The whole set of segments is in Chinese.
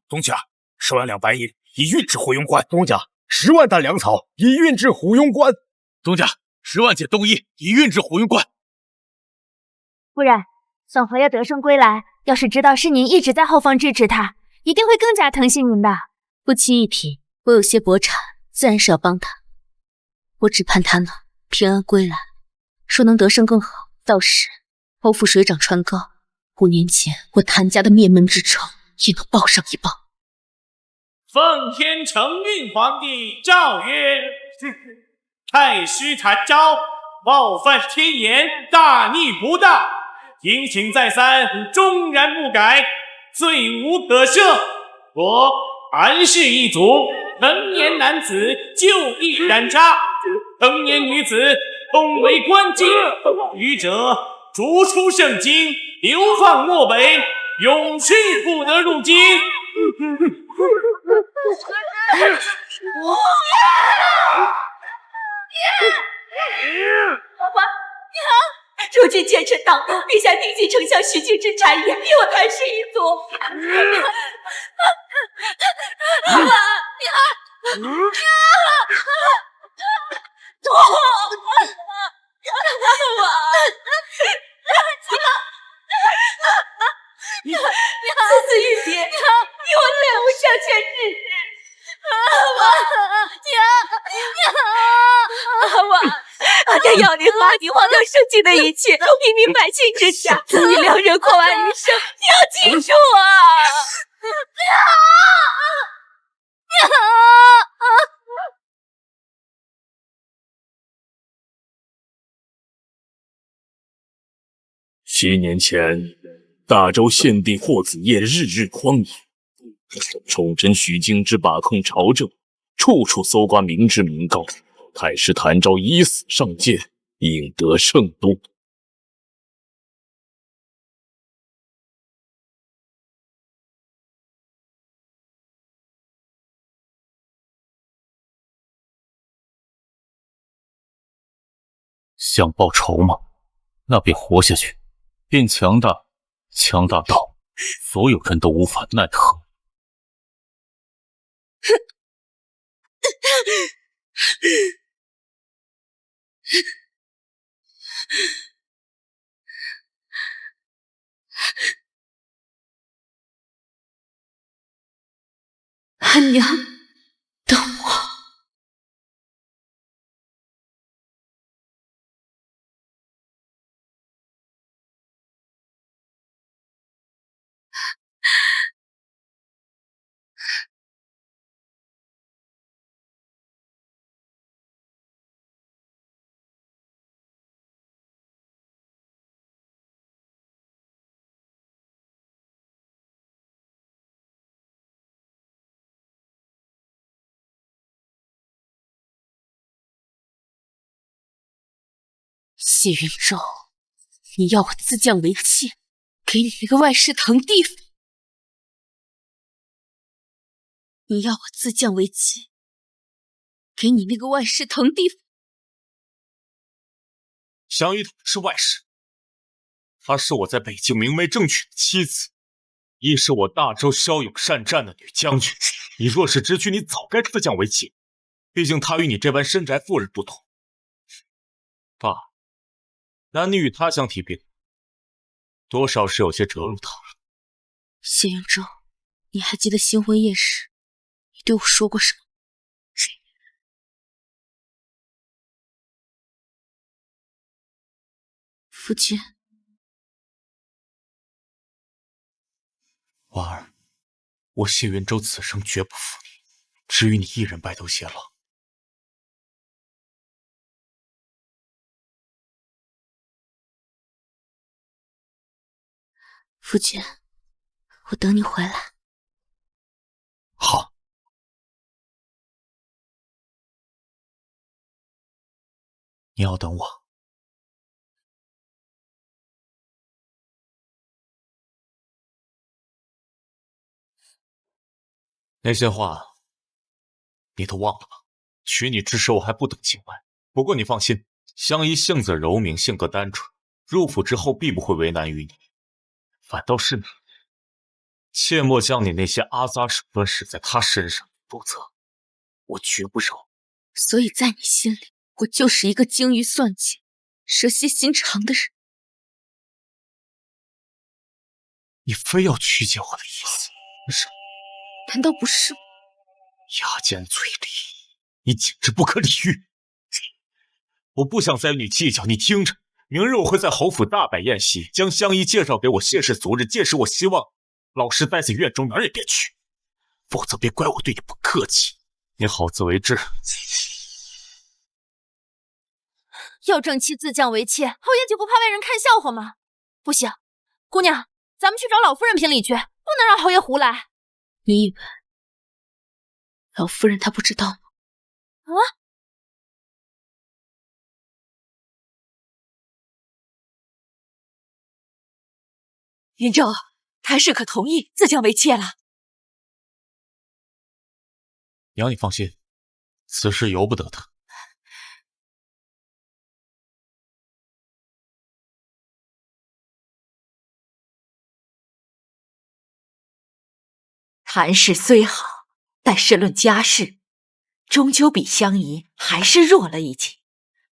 东家，10万两白银已运至胡庸关。东家，10万担粮草已运至胡庸关。东家，10万件冬衣已运至胡庸关。夫人，宋侯要得胜归来，要是知道是您一直在后方支持他，一定会更加疼惜您的。不期一品，我有些薄产，自然是要帮他。我只盼他能平安归来，说能得胜更好。到时欧府水涨船高，5年前我谭家的灭门之仇也能报上一报。奉天承运皇帝诏曰：太虚残诏，冒犯天颜，大逆不道，警醒再三，终然不改，罪无可赦。我韩氏一族成年男子就义染渣，成年女子通为官妓，愚者逐出圣京，流放漠北，永续不得入京。如今奸臣当道，陛下定计丞相许敬之谗言，逼我谭氏一族。此次一别，你我再无相见之日。阿爹要你和阿宁忘掉圣经的一切，平民百姓之下，赐你2人共安余生。你要记住啊！7年前，大周献帝霍子业日日匡夷，宠臣许敬之把控朝政，处处搜刮民脂民膏。太师谭昭以死上谏，引得圣都。想报仇吗？那便活下去，变强大，强大到所有人都无法奈何。阿娘，等我。谢云舟，你要我自降为妾，给你那个外室腾地府？你要我自降为妾，给你那个外室腾地府？祥玉是外室，她是我在北京明媒正娶的妻子，亦是我大周骁勇善战的女将军。你若是知趣，你早该自降为妾。毕竟她与你这般深宅妇人不同。爸，男女与他相提并论，多少是有些折入他了。谢云舟，你还记得新婚夜时你对我说过什么？夫君，婉儿，我谢云舟此生绝不负你，只与你一人白头偕老。夫君，我等你回来。好。你要等我。那些话你都忘了吧？娶你之时我还不等境外。不过你放心，香姨性子柔明，性格单纯，入府之后必不会为难于你。反倒是你，切莫将你那些阿扎手段使在他身上，否则我绝不饶。所以在你心里，我就是一个精于算计、蛇蝎心肠的人。你非要曲解我的意思，是？难道不是吗？牙尖嘴利，你简直不可理喻。我不想再与你计较，你听着，明日我会在侯府大摆宴席，将香姨介绍给我谢氏族人。届时我希望老实待在院中，哪儿也别去，否则别怪我对你不客气。你好自为之。要正妻自降为妾，侯爷就不怕外人看笑话吗？不行，姑娘，咱们去找老夫人评理去，不能让侯爷胡来。你以为老夫人她不知道吗？啊？云州，谭氏可同意自降为妾了？娘，你放心，此事由不得他。谭氏虽好，但是论家世，终究比香姨还是弱了一截。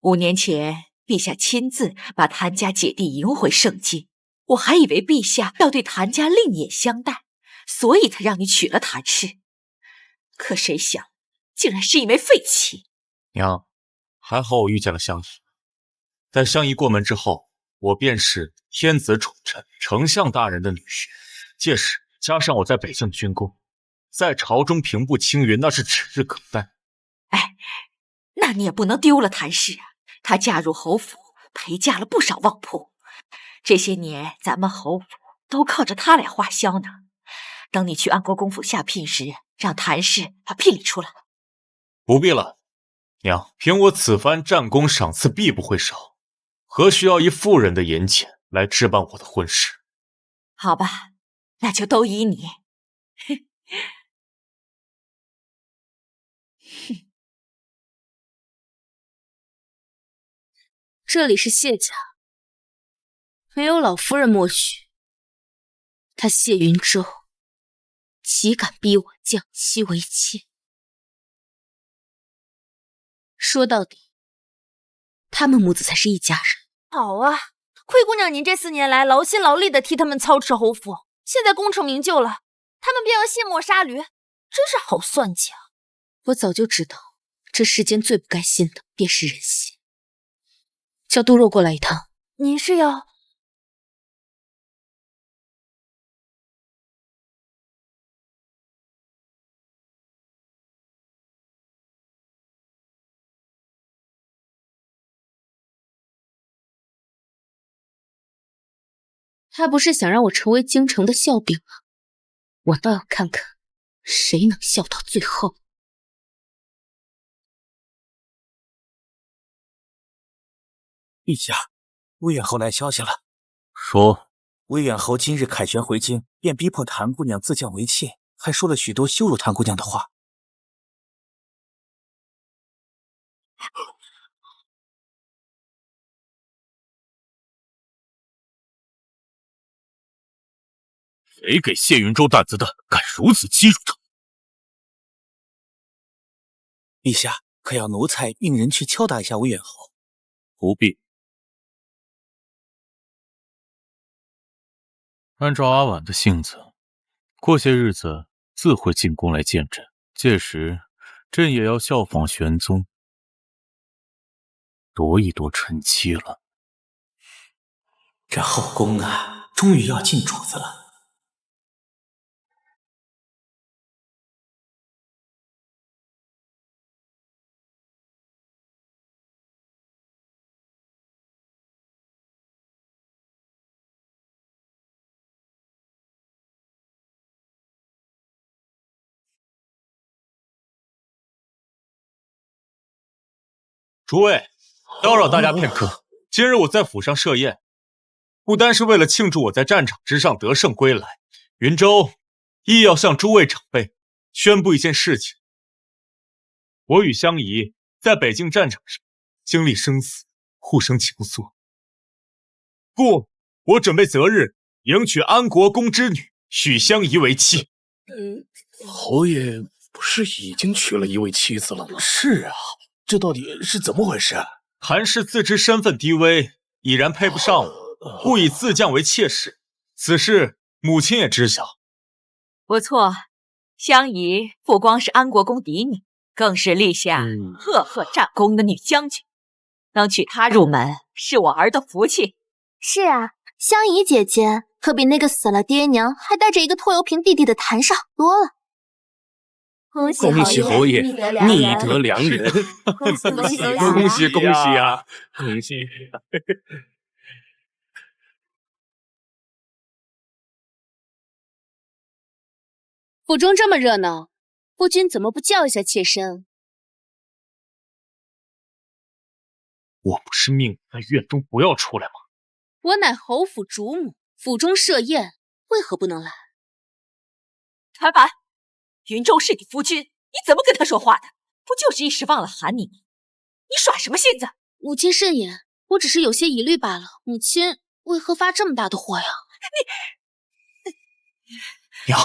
5年前，陛下亲自把谭家姐弟迎回圣境，我还以为陛下要对谭家另眼相待，所以才让你娶了谭氏。可谁想，竟然是一枚废棋。娘，还好我遇见了香姨。在香姨过门之后，我便是天子宠臣、丞相大人的女婿。届时加上我在北境的军功，在朝中平步青云，那是指日可待。哎，那你也不能丢了谭氏啊！她嫁入侯府，陪嫁了不少旺铺。这些年，咱们侯府都靠着她来花销呢。等你去安国公府下聘时，让谭氏把聘礼出来。不必了，娘，凭我此番战功赏赐必不会少，何需要一妇人的银钱来置办我的婚事？好吧，那就都依你。这里是谢家，没有老夫人默许，他谢云州岂敢逼我降妻为妾？说到底，他们母子才是一家人。好啊，亏姑娘您这4年来劳心劳力的替他们操持侯府，现在功成名就了，他们便要卸磨杀驴，真是好算计啊！我早就知道，这世间最不该信的便是人心。叫杜若过来一趟。您是要？他不是想让我成为京城的笑柄吗？我倒要看看谁能笑到最后。陛下，魏远侯来消息了。说，魏远侯今日凯旋回京，便逼迫谭姑娘自降为妾，还说了许多羞辱谭姑娘的话。谁给谢云州胆子的，敢如此欺辱他？陛下，可要奴才命人去敲打一下魏远侯？不必。按照阿婉的性子，过些日子自会进宫来见朕，届时朕也要效仿玄宗，夺一夺臣妻了。这后宫啊，终于要进主子了。诸位，叨扰大家片刻。今日我在府上设宴，不单是为了庆祝我在战场之上得胜归来，云州亦要向诸位长辈宣布一件事情。我与香姨在北境战场上经历生死，互生情愫，故我准备择日迎娶安国公之女许香宜为妻。侯爷不是已经娶了一位妻子了吗？是啊，这到底是怎么回事？谭氏自知身份低微，已然配不上我，故意自降为妾室。此事母亲也知晓。不错，香宜不光是安国公嫡女，更是立下赫赫战功的女将军，能娶她入门，是我儿的福气。是啊，香宜姐姐可比那个死了爹娘还带着一个拖油瓶弟弟的谭少多了。恭喜侯爷，觅得良人！恭喜恭喜恭喜恭喜啊！恭喜！府中这么热闹，夫君怎么不叫一下妾身？我不是命你在院中不要出来吗？我乃侯府主母，府中设宴，为何不能来？谭凡，云中是你夫君，你怎么跟他说话的？不就是一时忘了喊你吗？你耍什么性子？母亲慎言，我只是有些疑虑罢了。母亲为何发这么大的火呀？娘，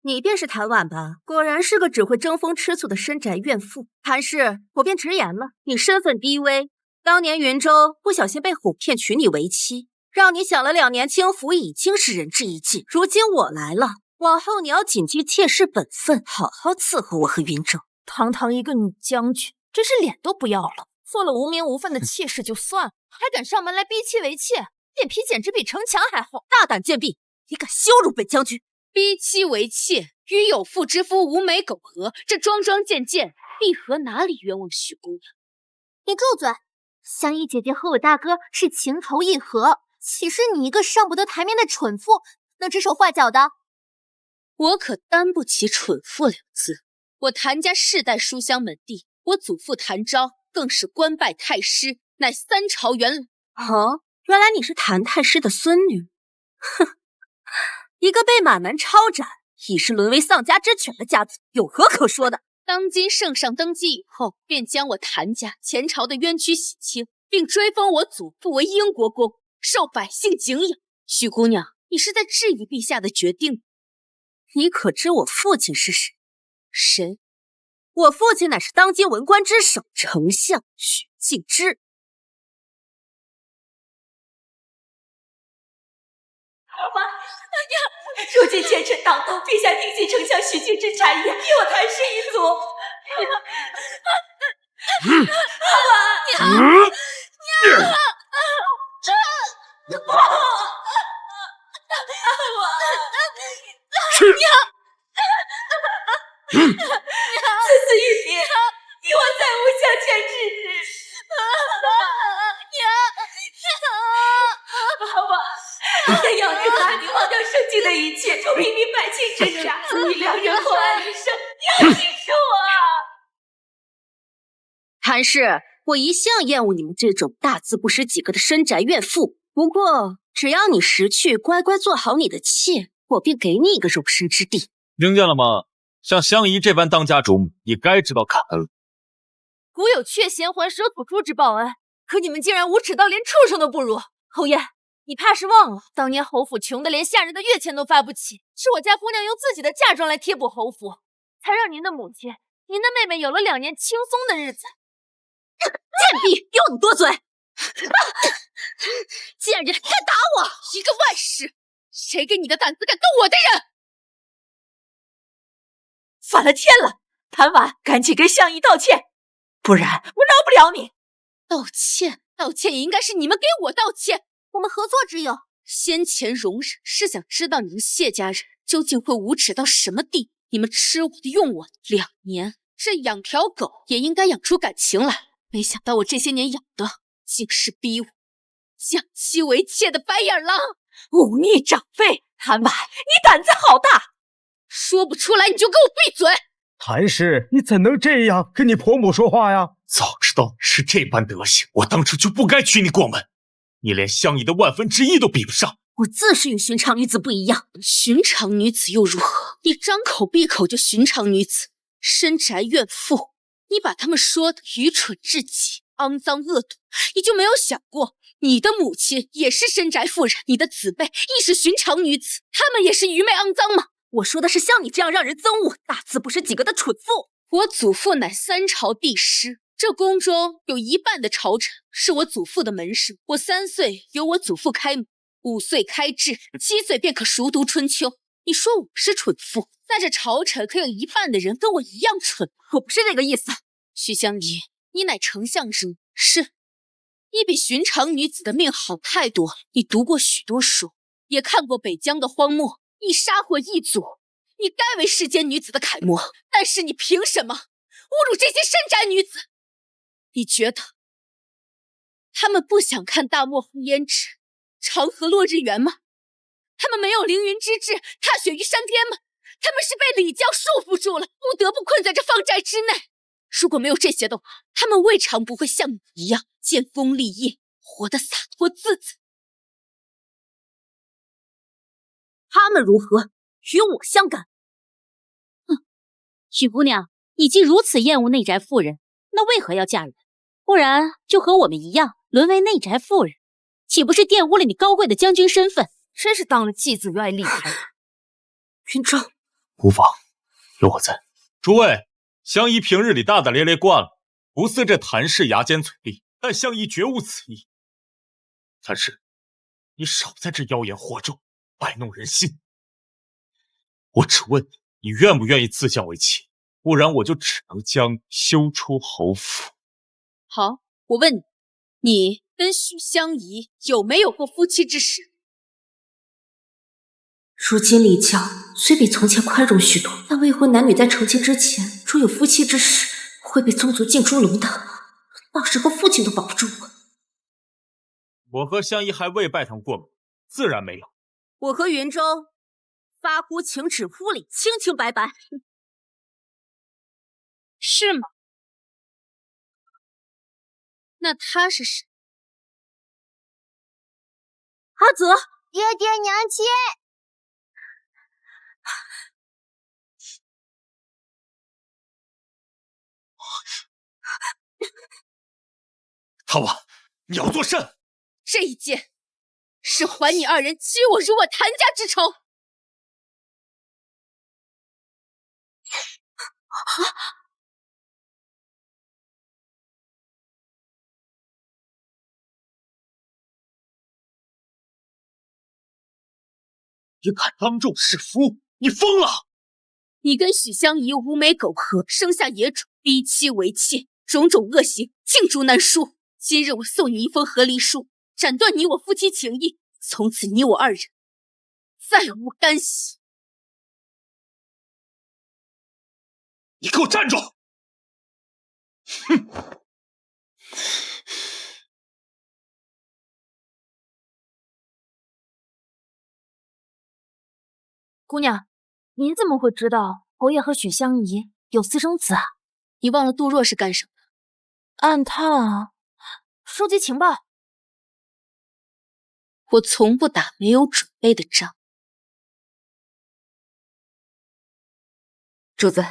你便是谭婉吧？果然是个只会争风吃醋的深宅怨妇。谭氏，我便直言了，你身份低微，当年云州不小心被哄骗娶你为妻，让你享了2年清福，已经是仁至义尽。如今我来了，往后你要谨记妾室本分，好好伺候我和云州。堂堂一个女将军，真是脸都不要了。做了无名无分的妾室就算了，还敢上门来逼妻为妾，脸皮简直比城墙还厚。大胆贱婢，你敢羞辱本将军！逼妻为妾，与有妇之夫无媒苟合，这桩桩件件，碧荷哪里冤枉许姑娘？你住嘴！香依姐姐和我大哥是情投意合，岂是你一个上不得台面的蠢妇能指手画脚的？我可担不起蠢妇2字。我谭家世代书香门第，我祖父谭昭更是官拜太师，乃3朝元老。哦，原来你是谭太师的孙女。哼，一个被满门抄斩，已是沦为丧家之犬的家族，有何可说的？当今圣上登基以后，便将我谭家前朝的冤屈洗清，并追封我祖父为英国公，受百姓敬仰。许姑娘，你是在质疑陛下的决定？你可知我父亲是谁？谁？我父亲乃是当今文官之首，丞相许敬之。如今奸臣当道，陛下听信丞相许敬之谗言，与我谭氏一族。此次一别，你我再无相见之日。爸爸，要你喊你忘掉圣经的一切，助平民百姓之家，与良人共安一生。你要记住啊！谭氏，我一向厌恶你们这种大字不识几个的深宅怨妇。不过，只要你识趣，乖乖做好你的妾，我便给你一个容身之地。听见了吗？像香宜这般当家主母，也该知道感恩。古有雀衔环蛇吐珠之报恩，可你们竟然无耻到连畜生都不如。侯爷，你怕是忘了，当年侯府穷得连下人的月钱都发不起，是我家姑娘用自己的嫁妆来贴补侯府，才让您的母亲、您的妹妹有了2年轻松的日子。贱婢，有你多嘴！贱人，敢打我！一个外室，谁给你的胆子敢动我的人？反了天了！谭婉，赶紧跟香宜道歉，不然我饶不了你。道歉？道歉也应该是你们给我道歉。我们合作之友。先前容忍是想知道你们谢家人究竟会无耻到什么地。你们吃我的用我的2年，这养条狗也应该养出感情来。没想到我这些年养的，竟是逼我降妻为妾的白眼狼！忤逆长辈，谭婉，你胆子好大！说不出来你就给我闭嘴！谭氏，你怎能这样跟你婆母说话呀？早知道你是这般德行，我当初就不该娶你过门。你连香宜的1/1000都比不上。我自是与寻常女子不一样。寻常女子又如何？你张口闭口就寻常女子，深宅怨妇，你把她们说的愚蠢至极、肮脏恶毒，你就没有想过你的母亲也是深宅妇人，你的子辈亦是寻常女子，她们也是愚昧肮脏吗？我说的是像你这样让人憎恶、大字不识几个的蠢妇。我祖父乃3朝帝师，这宫中有一半的朝臣是我祖父的门生。我3岁由我祖父开门，5岁开智，7岁便可熟读春秋。你说我是蠢妇，在这朝臣可有一半的人跟我一样蠢。我不是这个意思。徐香怡，你乃丞相之女，是你比寻常女子的命好太多。你读过许多书，也看过北疆的荒漠，你杀过异族，你该为世间女子的楷模。但是你凭什么侮辱这些深宅女子？你觉得她们不想看大漠红颜值，长河落日圆吗？她们没有凌云之志，踏雪于山巅吗？她们是被李江束缚住了，不得不困在这方寨之内。如果没有这些的话，她们未尝不会像你一样见风立叶，活得洒脱自在。她们如何，与我相干。许姑娘，你既如此厌恶内宅妇人，那为何要嫁人？不然就和我们一样，沦为内宅妇人，岂不是玷污了你高贵的将军身份？真是当了继子又爱立牌。云峥，无妨，有我在。诸位，香姨平日里大大咧咧惯了，不似这谭氏牙尖嘴利，但香姨绝无此意。谭氏，你少在这妖言惑众，摆弄人心。我只问你愿不愿意自降为妻，不然我就只能将你休出侯府。好，我问你，你跟许香怡有没有过夫妻之事？如今李家虽比从前宽容许多，但未婚男女在成亲之前，若有夫妻之事，会被宗族尽诛龙的。到时候父亲都保不住我。我和香姨还未拜堂过门，自然没有。我和云州发乎情，止乎礼，清清白白。是吗？那他是谁？阿泽，爹爹娘亲。唐王，你要作甚？这一剑是还你2人欺我辱我谭家之仇。你敢当众弑夫，你疯了！你跟许香怡无媒苟合，生下野种，逼妻为妾，种种恶行罄竹难书。今日我送你一封和离书，斩断你我夫妻情谊，从此你我2人再无干系。你给我站住！哼！姑娘，您怎么会知道侯爷和许香怡有私生子啊？你忘了杜若是干什么的？暗探，收集情报。我从不打没有准备的仗。主子，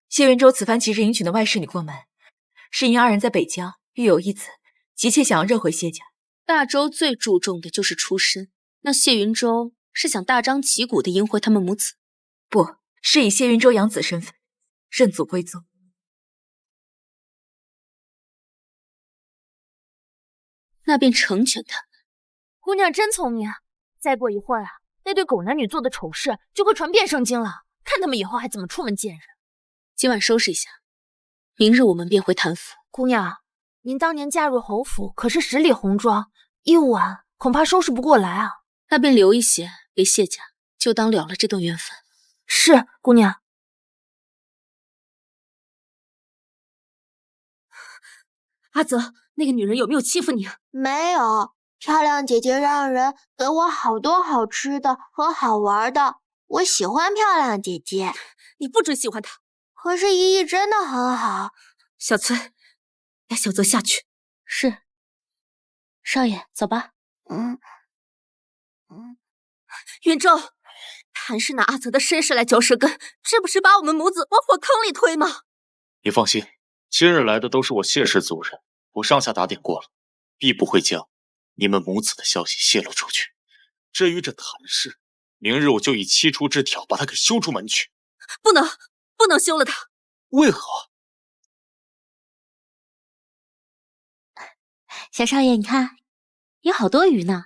谢云州此番急着迎娶的外侍女过门，是因2人在北疆育有一子，急切想要热回谢家。大周最注重的就是出身，那谢云州是想大张旗鼓地迎回他们母子？不是以谢云州养子身份认祖归宗。那便成全他们。姑娘真聪明啊！再过一会儿啊，那对狗男女做的丑事就会传遍圣经了，看他们以后还怎么出门见人。今晚收拾一下，明日我们便回谭府。姑娘，您当年嫁入侯府可是10里红妆，1晚恐怕收拾不过来啊。那便留一些给谢家，就当了了这段缘分。是，姑娘。阿泽，那个女人有没有欺负你？没有，漂亮姐姐让人给我好多好吃的和好玩的，我喜欢漂亮姐姐。你不准喜欢她。可是姨姨真的很好。小翠，带小泽下去。是。少爷，走吧。云州，谭氏拿阿泽的身世来嚼舌根，这不是把我们母子往火坑里推吗？你放心，今日来的都是我谢氏族人，我上下打点过了，必不会将你们母子的消息泄露出去。至于这谭氏，明日我就以7出之条把他给休出门去。不能休了他。为何？小少爷，你看，有好多鱼呢。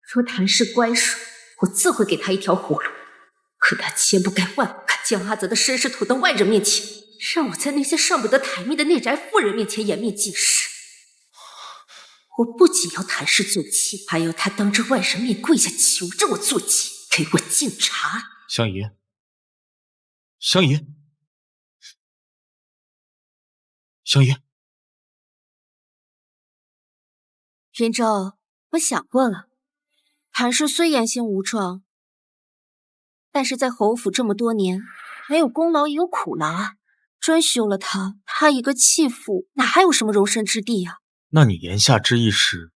若谭氏乖顺，我自会给他一条活路。可他千不该万不该将阿泽的身世吐到外人面前，让我在那些上不得台面的内宅妇人面前颜面尽失。我不仅要谭氏做妾，还要他当着外人面跪下求着我做妾，给我敬茶。香姨，香姨，香姨，云州，我想过了，谭氏虽言行无状，但是在侯府这么多年，没有功劳也有苦劳啊。专休了他，他一个弃妇，哪还有什么容身之地啊？那你言下之意是，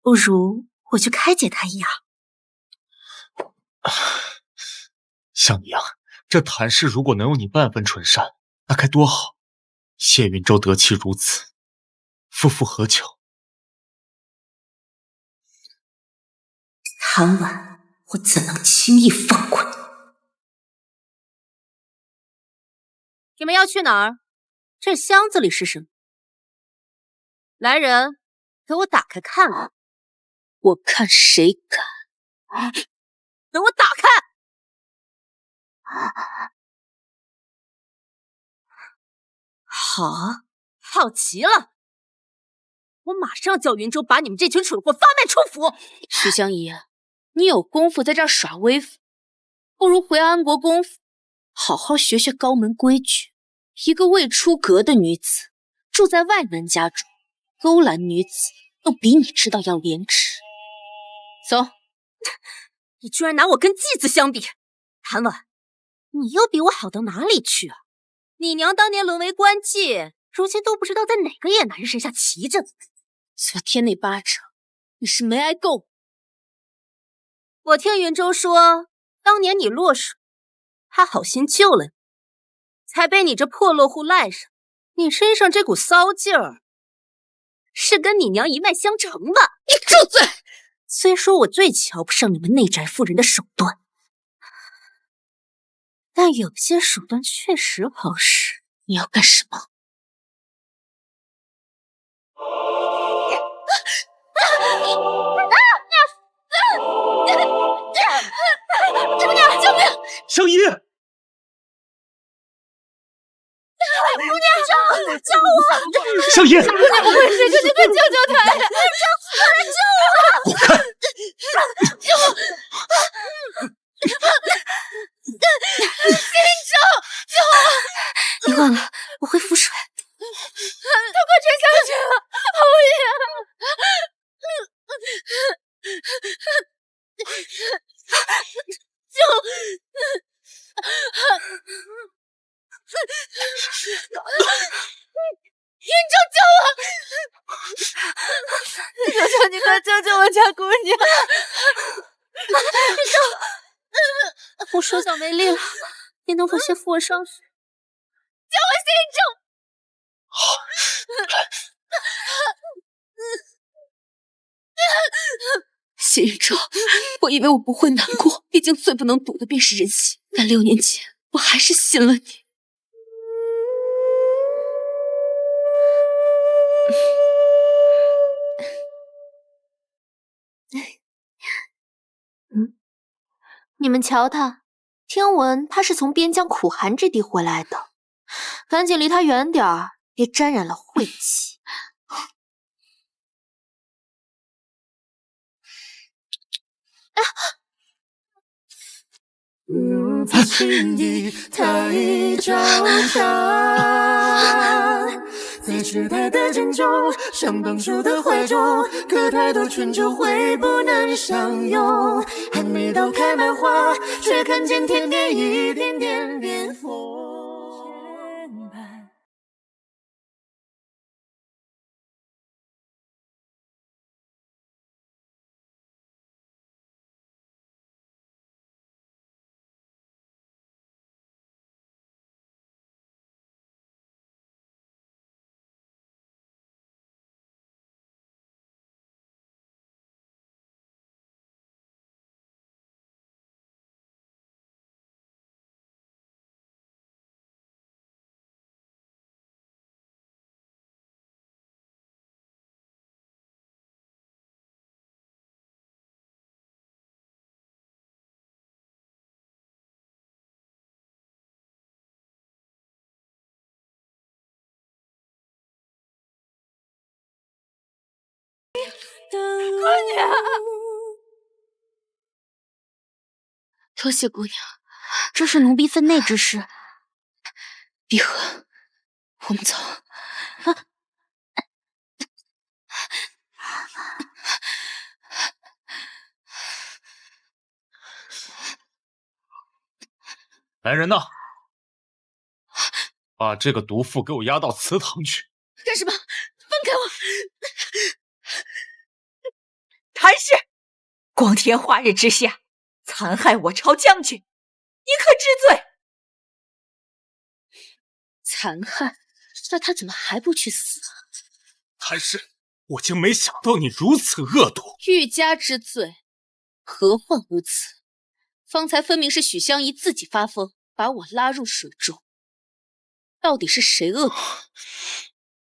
不如我去开解他一样。香姨啊，这谭氏如果能有你半分纯善，那该多好！谢云州得妻如此，夫复何求？谭婉，我怎能轻易放过你？你们要去哪儿？这箱子里是什么？来人，给我打开看看。我看谁敢！给我打开！好极了！我马上叫云州把你们这群蠢货发卖出府。徐香姨，你有功夫在这儿耍威风，不如回安国公府，好好学学高门规矩。一个未出阁的女子，住在外门家中，勾拦女子，都比你知道要廉耻。走。你居然拿我跟继子相比，韩婉，你又比我好到哪里去啊？你娘当年沦为官妓，如今都不知道在哪个野男人身下骑着呢。昨天那巴掌，你是没挨够。我听云州说，当年你落水，他好心救了你，才被你这破落户赖上。你身上这股骚劲儿，是跟你娘一脉相承吧？你住嘴！虽说我最瞧不上你们内宅妇人的手段，但有些手段确实好使。你要干什么？丈母娘，救命！香姨，姑娘，救我！香姨，姑娘不会死，求你快救救他！救我！滚开！救我！心中，救我！别忘了，我会敷水。他快沉下去了，侯爷！云州救我！求求你快救救我家姑娘！我手脚没力了，你能否先扶我上水？救我心中！谢云州，我以为我不会难过，毕竟最不能赌的便是人心。但6年前，我还是信了你。你们瞧他，听闻他是从边疆苦寒之地回来的，赶紧离他远点儿，别沾染了晦气。不轻易太交缠，在时代的针灸，像当初的怀中，可太多春秋会不能相拥。还没到开满花，却看见天边一点点变红。姑娘，多谢姑娘，这是奴婢分内之事。碧荷，我们走。来人呐，把这个毒妇给我押到祠堂去。干什么？放开我！谭氏，光天化日之下残害我朝将军，你可知罪？残害？那他怎么还不去死啊？谭氏，我竟没想到你如此恶毒！欲加之罪，何患无辞？方才分明是许香宜自己发疯，把我拉入水中。到底是谁恶毒？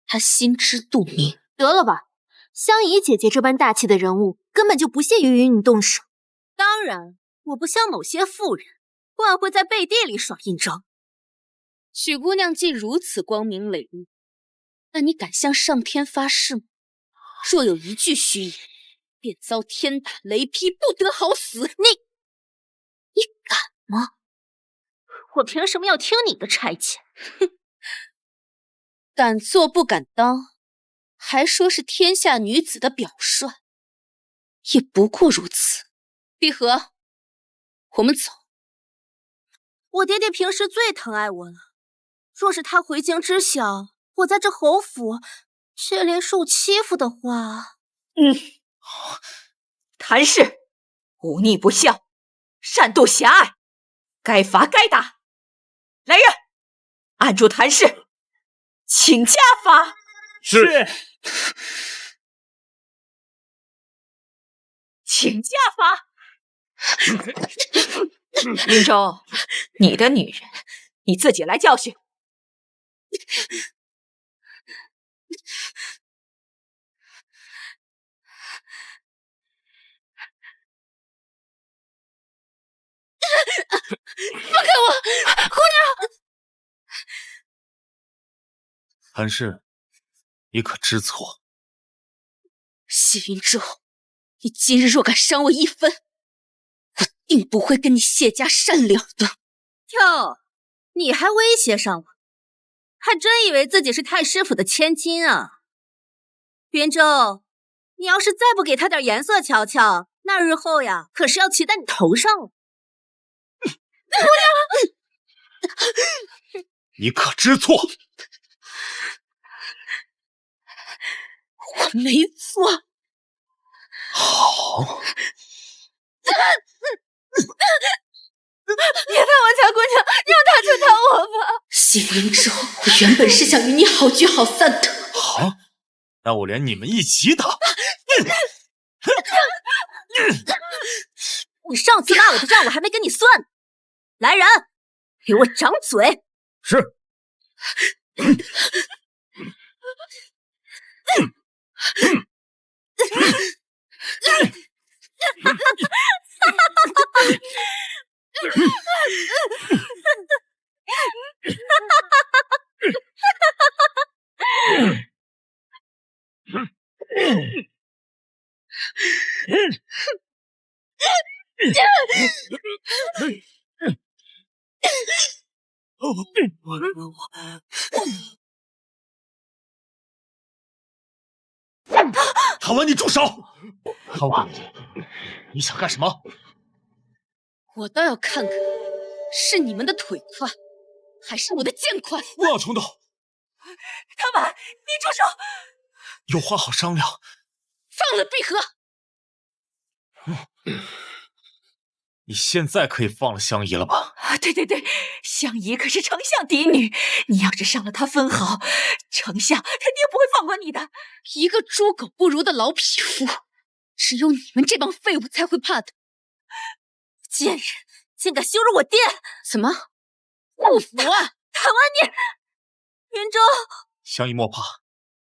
他心知肚明。得了吧，香宜姐姐这般大气的人物，根本就不屑于与你动手。当然，我不像某些妇人，惯会在背地里耍阴招。许姑娘既如此光明磊落，那你敢向上天发誓吗？若有一句虚言，便遭天打雷劈，不得好死。你敢吗？我凭什么要听你的差遣？哼！敢做不敢当，还说是天下女子的表率，也不过如此。碧荷，我们走。我爹爹平时最疼爱我了，若是他回京知晓我在这侯府接连受欺负的话，谭氏，忤逆不孝，擅堕狭隘，该罚该打。来人，按住谭氏，请家法。是。请家法。云州，你的女人，你自己来教训。放开我，姑娘！谭氏，你可知错？谢云舟，你今日若敢伤我一分，我定不会跟你谢家善了的。哟，你还威胁上我，还真以为自己是太师府的千金啊？云舟，你要是再不给他点颜色瞧瞧，那日后呀，可是要骑在你头上了。姑娘，你可知错？我没错。好。别看我家姑娘，让她去谈我吧。谢云舟，我原本是想与你好聚好散的。好，那我连你们一起打。你上次骂我的账我还没跟你算呢。来人，给我掌嘴！是。唐婉，你住手！唐婉，你想干什么？我倒要看看，是你们的腿快，还是我的剑快！不要冲动。唐婉，你住手！有话好商量。放了碧荷。你现在可以放了香姨了吧？对对对，香姨可是丞相嫡女，你要是伤了她分毫，丞相肯定不会放过你的。一个猪狗不如的老匹夫，只有你们这帮废物才会怕的。贱人，竟敢羞辱我爹！怎么不服啊？唐婉，你云舟，香姨莫怕，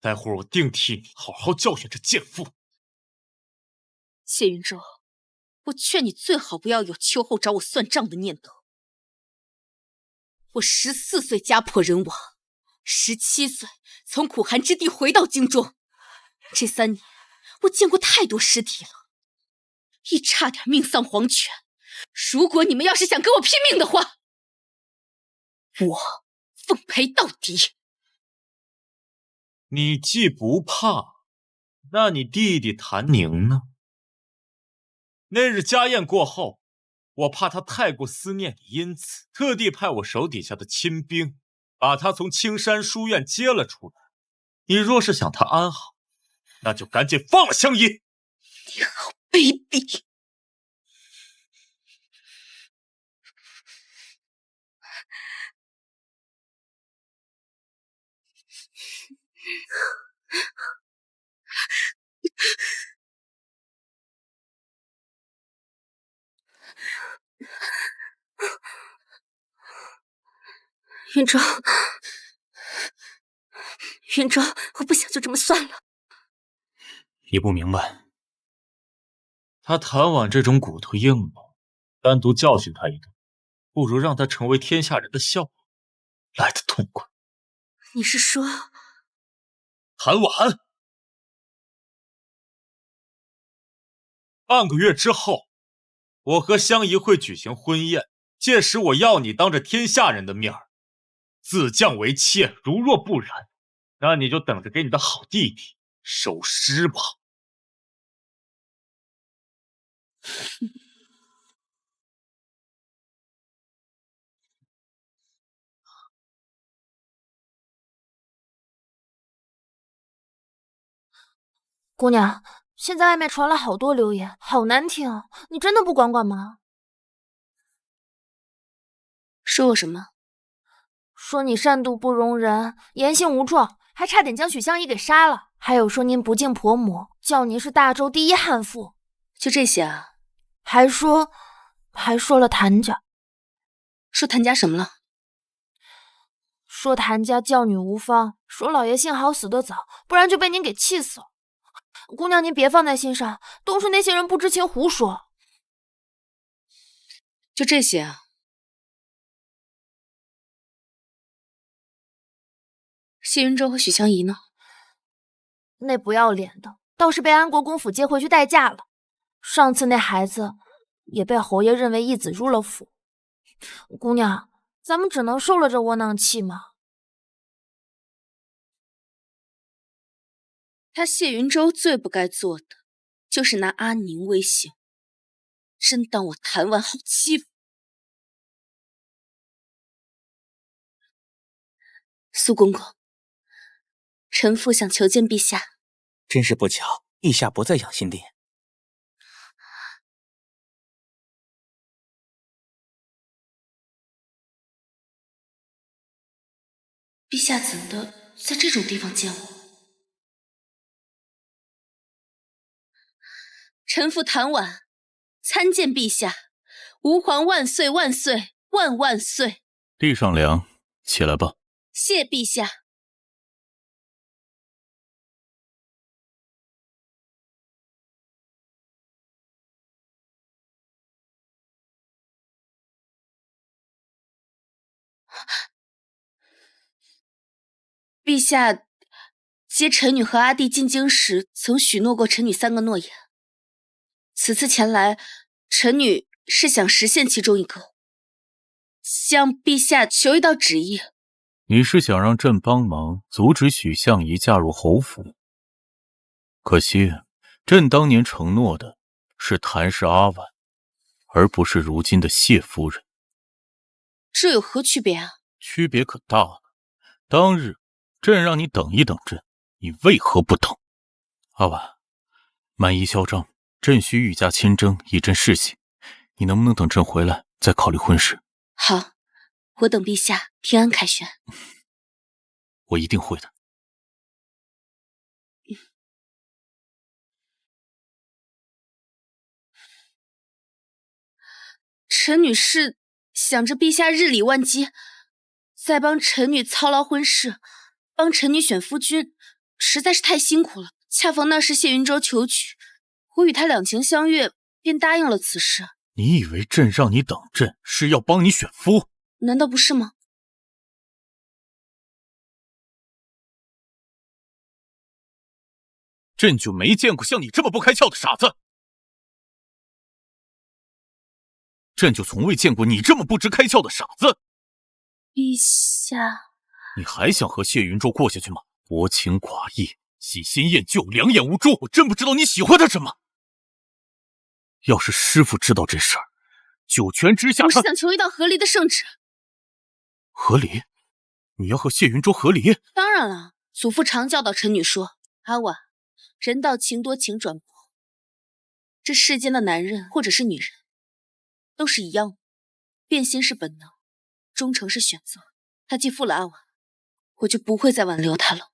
待会儿我定替你好好教训这贱妇。谢云舟，我劝你最好不要有秋后找我算账的念头。我14岁家破人亡，17岁从苦寒之地回到京中，这3年我见过太多尸体了，亦差点命丧黄泉。如果你们要是想跟我拼命的话，我奉陪到底。你既不怕，那你弟弟谭宁呢？那日家宴过后，我怕他太过思念你，因此特地派我手底下的亲兵把他从青山书院接了出来。你若是想他安好，那就赶紧放了香姨。你好卑鄙！云舟，云舟，我不想就这么算了。你不明白，他谭婉这种骨头硬猛，单独教训他一顿，不如让他成为天下人的笑话，来得痛快。你是说，谭婉？半个月之后，我和香姨会举行婚宴，届时我要你当着天下人的面自降为妾。如若不然，那你就等着给你的好弟弟收尸吧。姑娘，现在外面传来好多流言，好难听啊！你真的不管管吗？说我什么？说你善妒不容人，言行无状，还差点将许香怡给杀了。还有说您不敬婆母，叫您是大周第一悍妇。就这些啊？还说了谭家。说谭家什么了？说谭家教女无方，说老爷幸好死得早，不然就被您给气死了。姑娘，您别放在心上，都是那些人不知情胡说。就这些啊？谢云舟和许香怡呢？那不要脸的倒是被安国公府接回去待嫁了。上次那孩子也被侯爷认为义子入了府。姑娘，咱们只能受了这窝囊气吗？他谢云舟最不该做的，就是拿阿宁威胁，真当我谭婉好欺负。苏公公，臣妇想求见陛下。真是不巧，陛下不在养心殿。陛下怎的在这种地方见我？臣妇谭婉参见陛下，吾皇万岁万岁万万岁！地上凉，起来吧。谢陛下。陛下接臣女和阿弟进京时，曾许诺过臣女3个诺言。此次前来，臣女是想实现其中一个，向陛下求一道旨意。你是想让朕帮忙阻止许相宜嫁入侯府？可惜，朕当年承诺的是谭氏阿婉，而不是如今的谢夫人。这有何区别啊？区别可大了。当日朕让你等一等朕，你为何不等？阿婉，满宜嚣张，朕需愈加亲征，以振士气。你能不能等朕回来再考虑婚事？好，我等陛下平安凯旋。我一定会的。臣女是想着陛下日理万机，再帮臣女操劳婚事，帮臣女选夫君，实在是太辛苦了。恰逢那时谢云舟求娶，我与他两情相悦，便答应了此事。你以为朕让你等朕是要帮你选夫？难道不是吗？朕就没见过像你这么不开窍的傻子。朕就从未见过你这么不知开窍的傻子。陛下，你还想和谢云舟过下去吗？薄情寡义，喜新厌旧，两眼无珠，我真不知道你喜欢他什么。要是师父知道这事儿，九泉之下我是想求一道和离的圣旨。和离？你要和谢云舟和离？当然了，祖父常教导臣女说，阿婉，人到情多情转薄，这世间的男人或者是女人，都是一样的，变心是本能，忠诚是选择。他既负了阿婉，我就不会再挽留他了。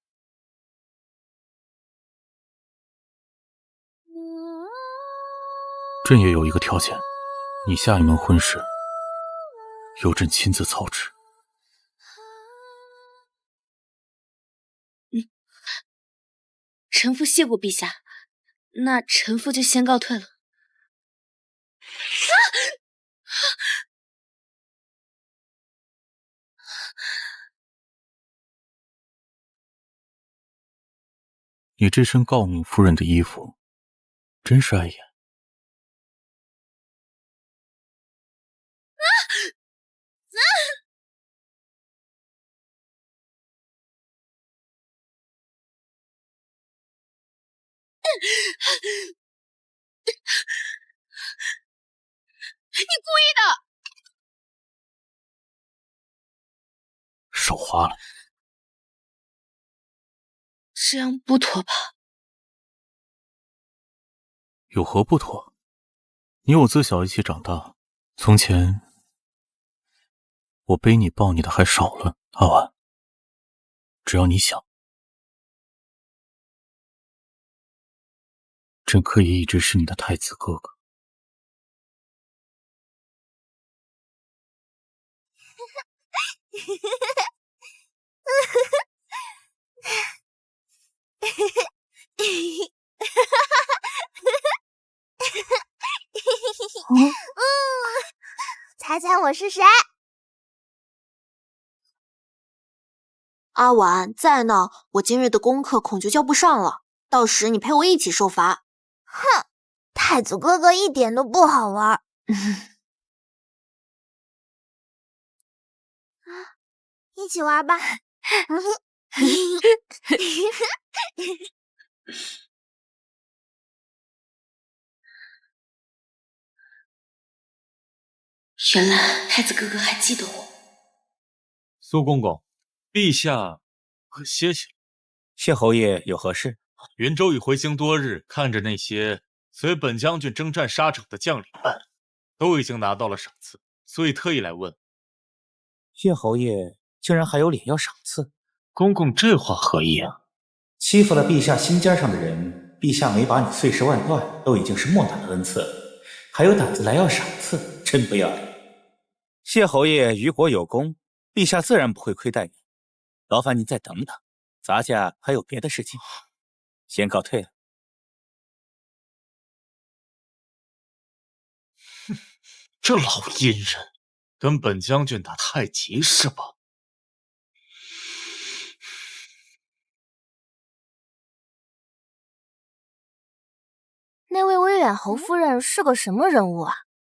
朕也有一个条件，你下一门婚事由朕亲自操持。臣妇谢过陛下，那臣妇就先告退了。你这身诰命夫人的衣服，真是碍眼。你故意的！手滑了。这样不妥吧？有何不妥？你我自小一起长大，从前我背你抱你的还少了。阿婉，只要你想，朕可以一直是你的太子哥哥。猜猜我是谁？阿婉在呢，我今日的功课恐就交不上了，到时你陪我一起受罚。哼，太子哥哥一点都不好玩。一起玩吧。原来太子哥哥还记得我。苏公公，陛下可歇歇。谢侯爷有何事？云州已回京多日，看着那些随本将军征战沙场的将领们，都已经拿到了赏赐，所以特意来问。谢侯爷竟然还有脸要赏赐？公公这话何意啊？欺负了陛下心尖上的人，陛下没把你碎尸万段，都已经是莫大的恩赐了，还有胆子来要赏赐，真不要脸。谢侯爷于国有功，陛下自然不会亏待你。劳烦您再等等，咱家还有别的事情，先告退了。哼，这老阴人，跟本将军打太极是吧？那位威远侯夫人是个什么人物啊？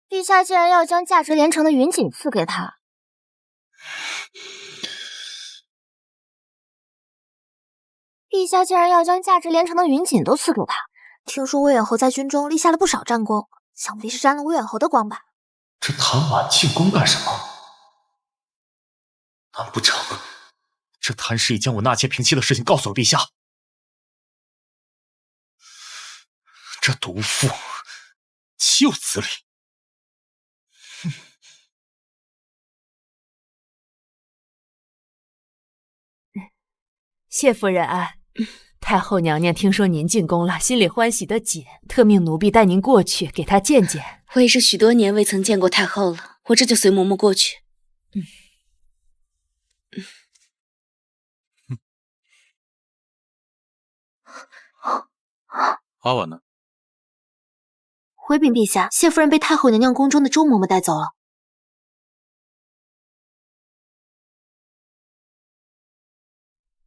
陛下竟然要将价值连城的云锦赐给她。陛下竟然要将价值连城的云锦都赐给她。听说威远侯在军中立下了不少战功，想必是沾了威远侯的光吧。这谭婉进宫干什么？难不成这谭氏已将我纳妾平妻的事情告诉了陛下？这毒妇岂有此理！谢夫人，太后娘娘听说您进宫了，心里欢喜的紧，特命奴婢带您过去，给她见见。我也是许多年未曾见过太后了，我这就随嬷嬷过去。阿婉呢？回禀陛下，谢夫人被太后娘娘宫中的周嬷嬷带走了。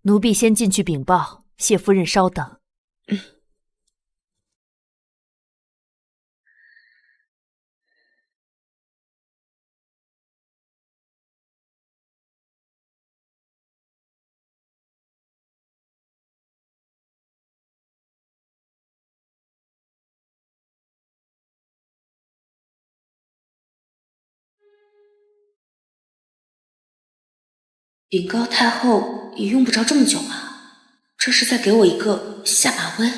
奴婢先进去禀报，谢夫人稍等。禀告太后，也用不着这么久吧？这是在给我一个下马威。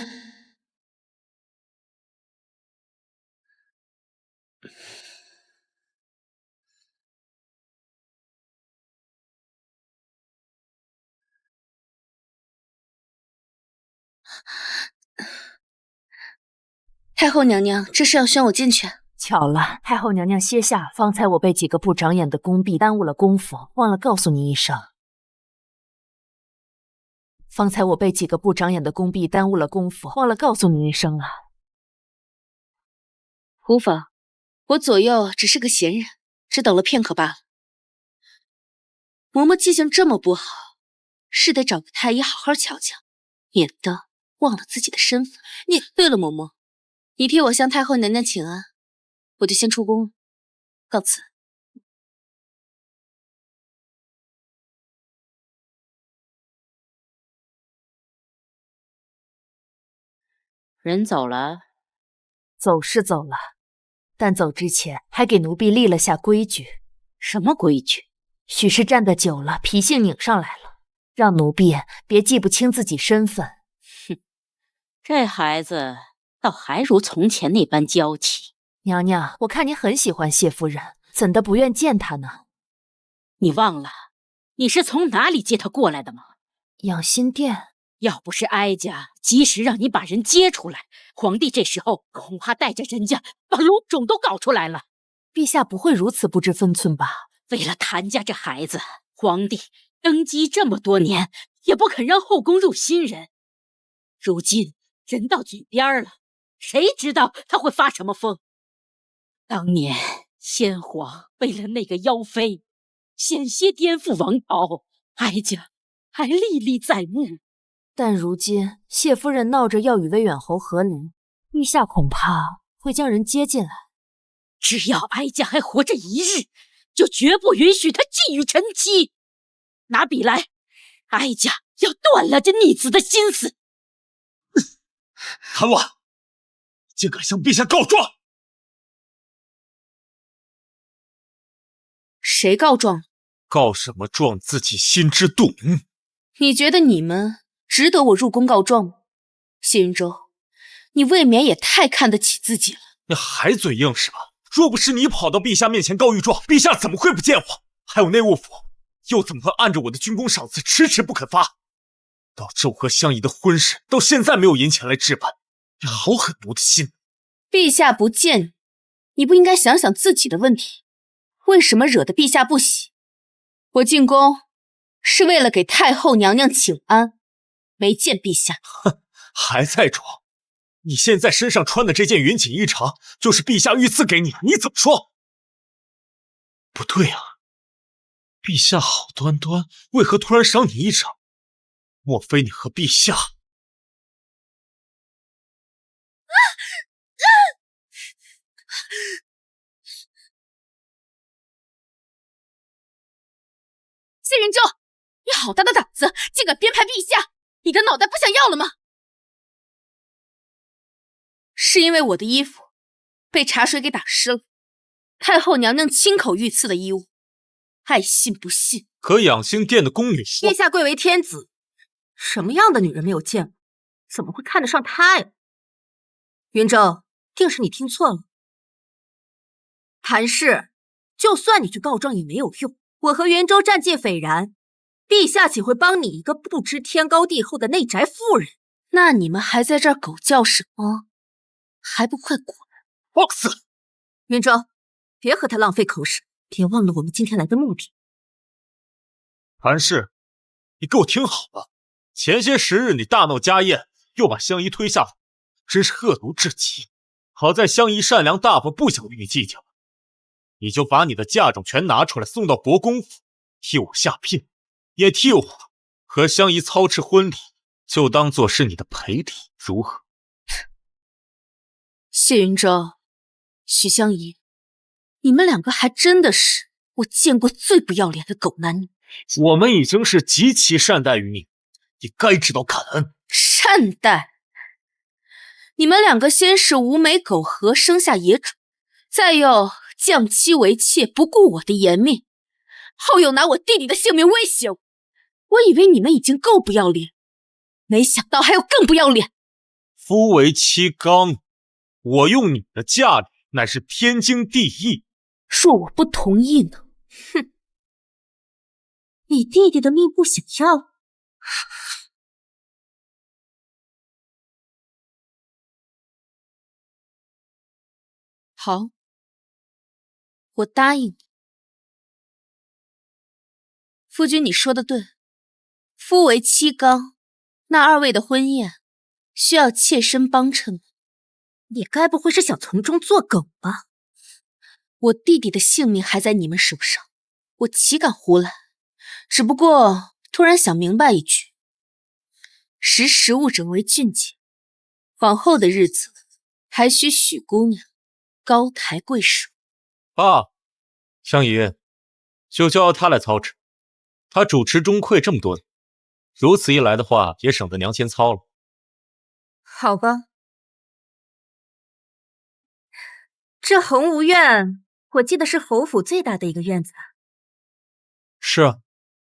太后娘娘，这是要宣我进去？巧了，太后娘娘歇下。方才我被几个不长眼的宫婢耽误了功夫，忘了告诉你一声。了。无妨，我左右只是个闲人，只等了片刻罢了。嬷嬷记性这么不好，是得找个太医好好瞧瞧，免得忘了自己的身份。对了，嬷嬷，你替我向太后娘娘请安，我就先出宫了，告辞。人走了？走是走了，但走之前还给奴婢立了下规矩。什么规矩？许是站得久了，脾性拧上来了，让奴婢别记不清自己身份。哼，这孩子倒还如从前那般娇气。娘娘，我看你很喜欢谢夫人，怎的不愿见她呢？你忘了，你是从哪里接她过来的吗？养心殿。要不是哀家及时让你把人接出来，皇帝这时候恐怕带着人家把龙种都搞出来了。陛下不会如此不知分寸吧？为了谭家这孩子，皇帝登基这么多年，也不肯让后宫入新人。如今人到嘴边了，谁知道他会发什么疯？当年先皇为了那个妖妃，险些颠覆王朝，哀家还历历在目。但如今谢夫人闹着要与魏远侯和离，陛下恐怕会将人接进来。只要哀家还活着一日，就绝不允许他觊觎臣妻。拿笔来，哀家要断了这逆子的心思。谭婉，竟敢向陛下告状！谁告状？告什么状？自己心知肚明。你觉得你们值得我入宫告状吗？谢云舟，你未免也太看得起自己了。你还嘴硬是吧？若不是你跑到陛下面前告御状，陛下怎么会不见我？还有内务府又怎么会按着我的军功赏赐迟迟不肯发？导致我和香姨的婚事到现在没有银钱来置办，你好狠毒的心！陛下不见你不应该想想自己的问题，为什么惹得陛下不喜？我进宫是为了给太后娘娘请安，没见陛下。哼，还在装？你现在身上穿的这件云锦衣裳，就是陛下御赐给你，你怎么说？不对啊，陛下好端端，为何突然赏你一掌？莫非你和陛下？谢云舟，你好大的胆子，竟敢编排陛下！你的脑袋不想要了吗？是因为我的衣服被茶水给打湿了，太后娘娘亲口御赐的衣物，爱信不信。可养心殿的宫女说，陛下贵为天子，什么样的女人没有见过？怎么会看得上她呀？云舟，定是你听错了。谭氏，就算你去告状也没有用。我和云舟战绩斐然，陛下岂会帮你一个不知天高地厚的内宅妇人？那你们还在这儿狗叫什么？还不快滚！放肆！云舟，别和他浪费口舌，别忘了我们今天来的目的。谭氏，你给我听好了，前些时日你大闹家宴，又把香姨推下府，真是恶毒至极。好在香姨善良大方，不想与你计较，你就把你的嫁妆全拿出来送到国公府，替我下聘，也替我和香姨操持婚礼，就当做是你的赔礼，如何？谢云舟，许香宜，你们两个还真的是我见过最不要脸的狗男女。我们已经是极其善待于你，你该知道感恩。善待？你们两个先是无媒苟合生下野种，再又降妻为妾，不顾我的颜面，后又拿我弟弟的性命威胁我。我以为你们已经够不要脸，没想到还有更不要脸。夫为妻纲，我用你的嫁礼乃是天经地义。若我不同意呢？哼，你弟弟的命不想要？好，我答应你。夫君，你说的对，夫为妻纲，那二位的婚宴需要妾身帮衬。你该不会是想从中作梗吧？我弟弟的性命还在你们手上，我岂敢胡来？只不过突然想明白一句，识时务者为俊杰，往后的日子还需许姑娘高抬贵手。爸，香姨，就交由他来操持。他主持钟馗这么多年，如此一来的话，也省得娘亲操了。好吧，这恒芜院，我记得是侯府最大的一个院子。是啊，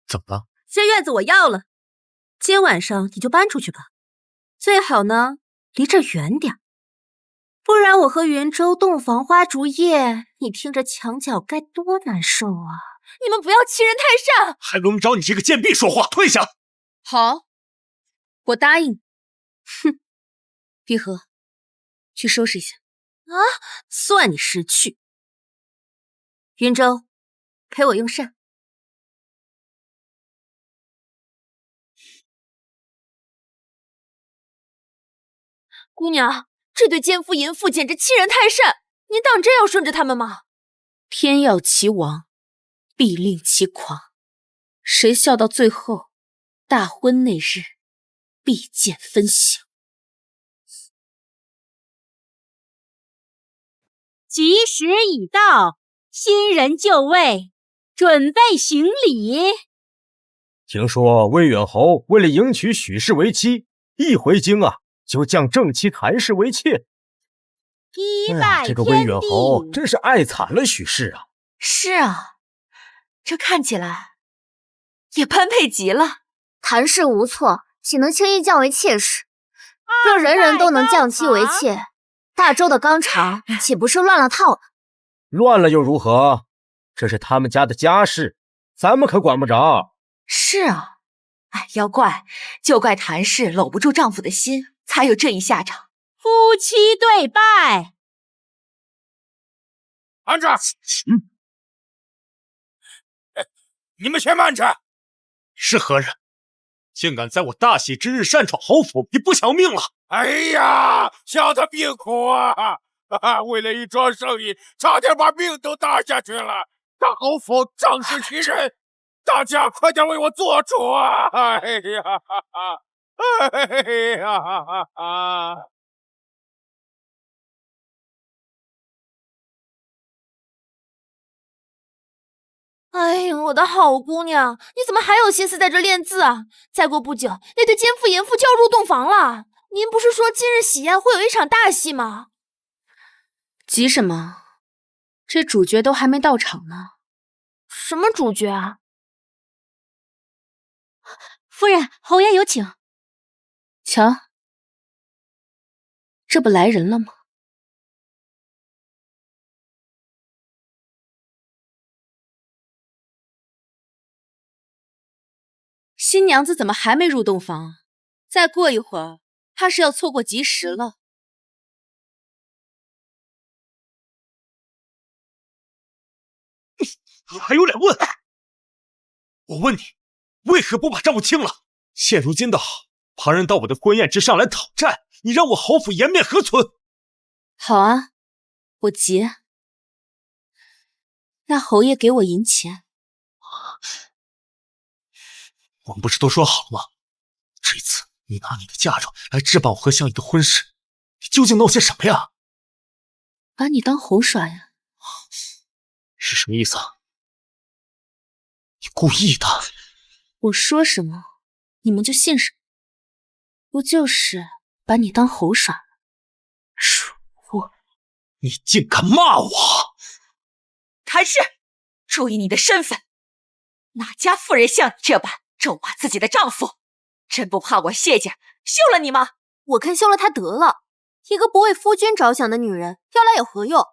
怎么了？这院子我要了，今晚上你就搬出去吧，最好呢离这儿远点，不然我和云州洞房花烛夜，你听着墙角该多难受啊！你们不要欺人太甚，还轮不着你这个贱婢说话，退下！好，我答应。哼，碧荷，去收拾一下。啊，算你识趣。云州，陪我用膳。姑娘，这对奸夫淫妇简直欺人太甚，您当真要顺着他们吗？天要其亡，必令其狂。谁笑到最后，大婚那日，必见分晓。吉时已到，新人就位，准备行礼。听说魏远侯为了迎娶许氏为妻，一回京啊，就将正妻谭氏为妾。一拜这个魏远侯真是爱惨了许氏啊！是啊，这看起来也般配极了。谭氏无错，岂能轻易降为妾室？若人人都能降妻为妾，大周的纲常岂不是乱了套了？乱了又如何？这是他们家的家事，咱们可管不着。是啊，哎，要怪就怪谭氏搂不住丈夫的心，才有这一下场。夫妻对拜。慢着！你们先慢着！是何人？竟敢在我大喜之日擅闯侯府，你不偿命了！哎呀，小的病苦啊！为了一桩生意，差点把命都搭下去了。大侯府仗势欺人，大家快点为我做主啊！哎呀，哎呀！哎呀，我的好姑娘，你怎么还有心思在这练字啊？再过不久，那对奸夫淫妇就要入洞房了。您不是说今日喜宴会有一场大戏吗？急什么？这主角都还没到场呢。什么主角啊？夫人，侯爷有请。瞧，这不来人了吗？新娘子怎么还没入洞房？再过一会儿，怕是要错过吉时了。你还有脸问？我问你，为何不把账务清了？现如今的好，旁人到我的婚宴之上来讨债，你让我侯府颜面何存？好啊，我急。那侯爷给我银钱。我们不是都说好了吗？这次你拿你的嫁妆来置办我和香姨的婚事，你究竟闹些什么呀？把你当猴耍呀？是什么意思啊？你故意的。我说什么，你们就信什么，不就是把你当猴耍？属我！你竟敢骂我！谭氏，注意你的身份，哪家妇人像你这般咒骂自己的丈夫，真不怕我谢家休了你吗？我看休了她得了。一个不为夫君着想的女人，要来有何用？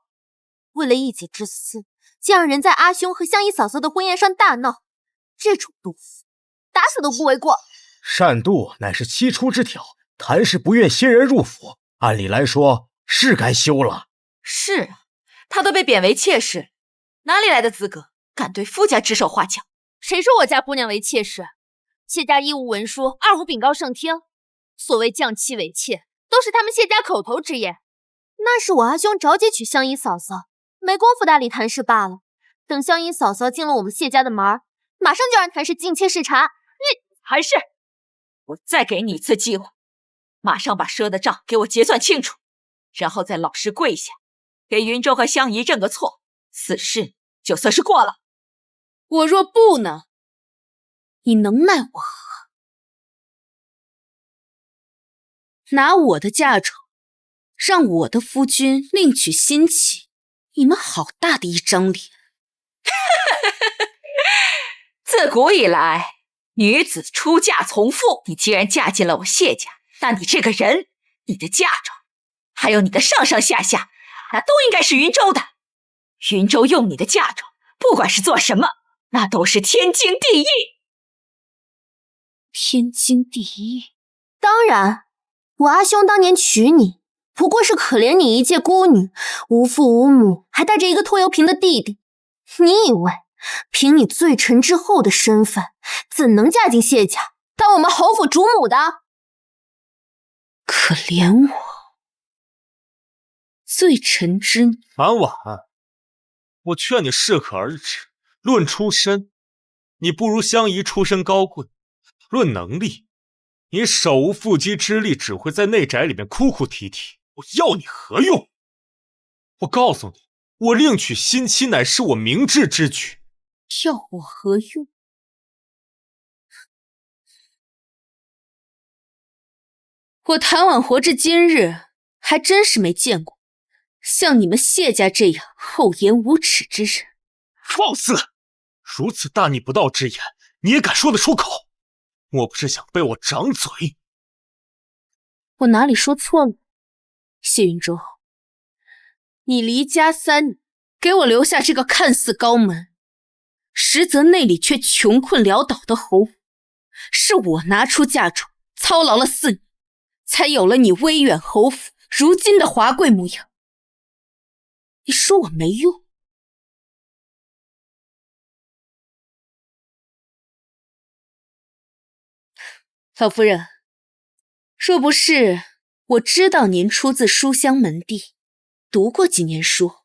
为了一己之私，竟让人在阿兄和香姨嫂嫂的婚宴上大闹，这种毒妇，打死都不为过。擅妒乃是七出之条，谭氏不愿新人入府，按理来说是该休了。是啊，她都被贬为妾室，哪里来的资格敢对夫家指手画脚？谁说我家姑娘为妾室？谢家一无文书，二无禀告圣听。所谓降妻为妾，都是他们谢家口头之言。那是我阿兄着急娶香姨嫂嫂，没工夫搭理谭氏罢了。等香姨嫂嫂进了我们谢家的门，马上就让谭氏进妾视察。谭氏，我再给你一次机会，马上把赊的账给我结算清楚，然后再老实跪下，给云州和香姨认个错，此事就算是过了。我若不呢？你能奈我何？拿我的嫁妆，让我的夫君另娶新妻，你们好大的一张脸！自古以来，女子出嫁从父。你既然嫁进了我谢家，那你这个人，你的嫁妆，还有你的上上下下，那都应该是云州的。云州用你的嫁妆，不管是做什么，那都是天经地义。天经地义？当然，我阿兄当年娶你，不过是可怜你一介孤女，无父无母，还带着一个拖油瓶的弟弟。你以为凭你罪臣之后的身份，怎能嫁进谢家，当我们侯府主母的？可怜我，罪臣之女。韩婉，我劝你适可而止。论出身，你不如香姨出身高贵；论能力，你手无缚鸡之力，只会在内宅里面哭哭啼啼。我要你何用？我告诉你，我另娶新妻乃是我明智之举。要我何用？我谭婉活至今日，还真是没见过像你们谢家这样厚颜无耻之人。放肆！如此大逆不道之言，你也敢说得出口？莫不是想被我掌嘴？我哪里说错了？谢云州，你离家3年，给我留下这个看似高门，实则内里却穷困潦倒的侯府，是我拿出嫁妆，操劳了4年，才有了你威远侯府如今的华贵模样。你说我没用？老夫人，若不是我知道您出自书香门第，读过几年书，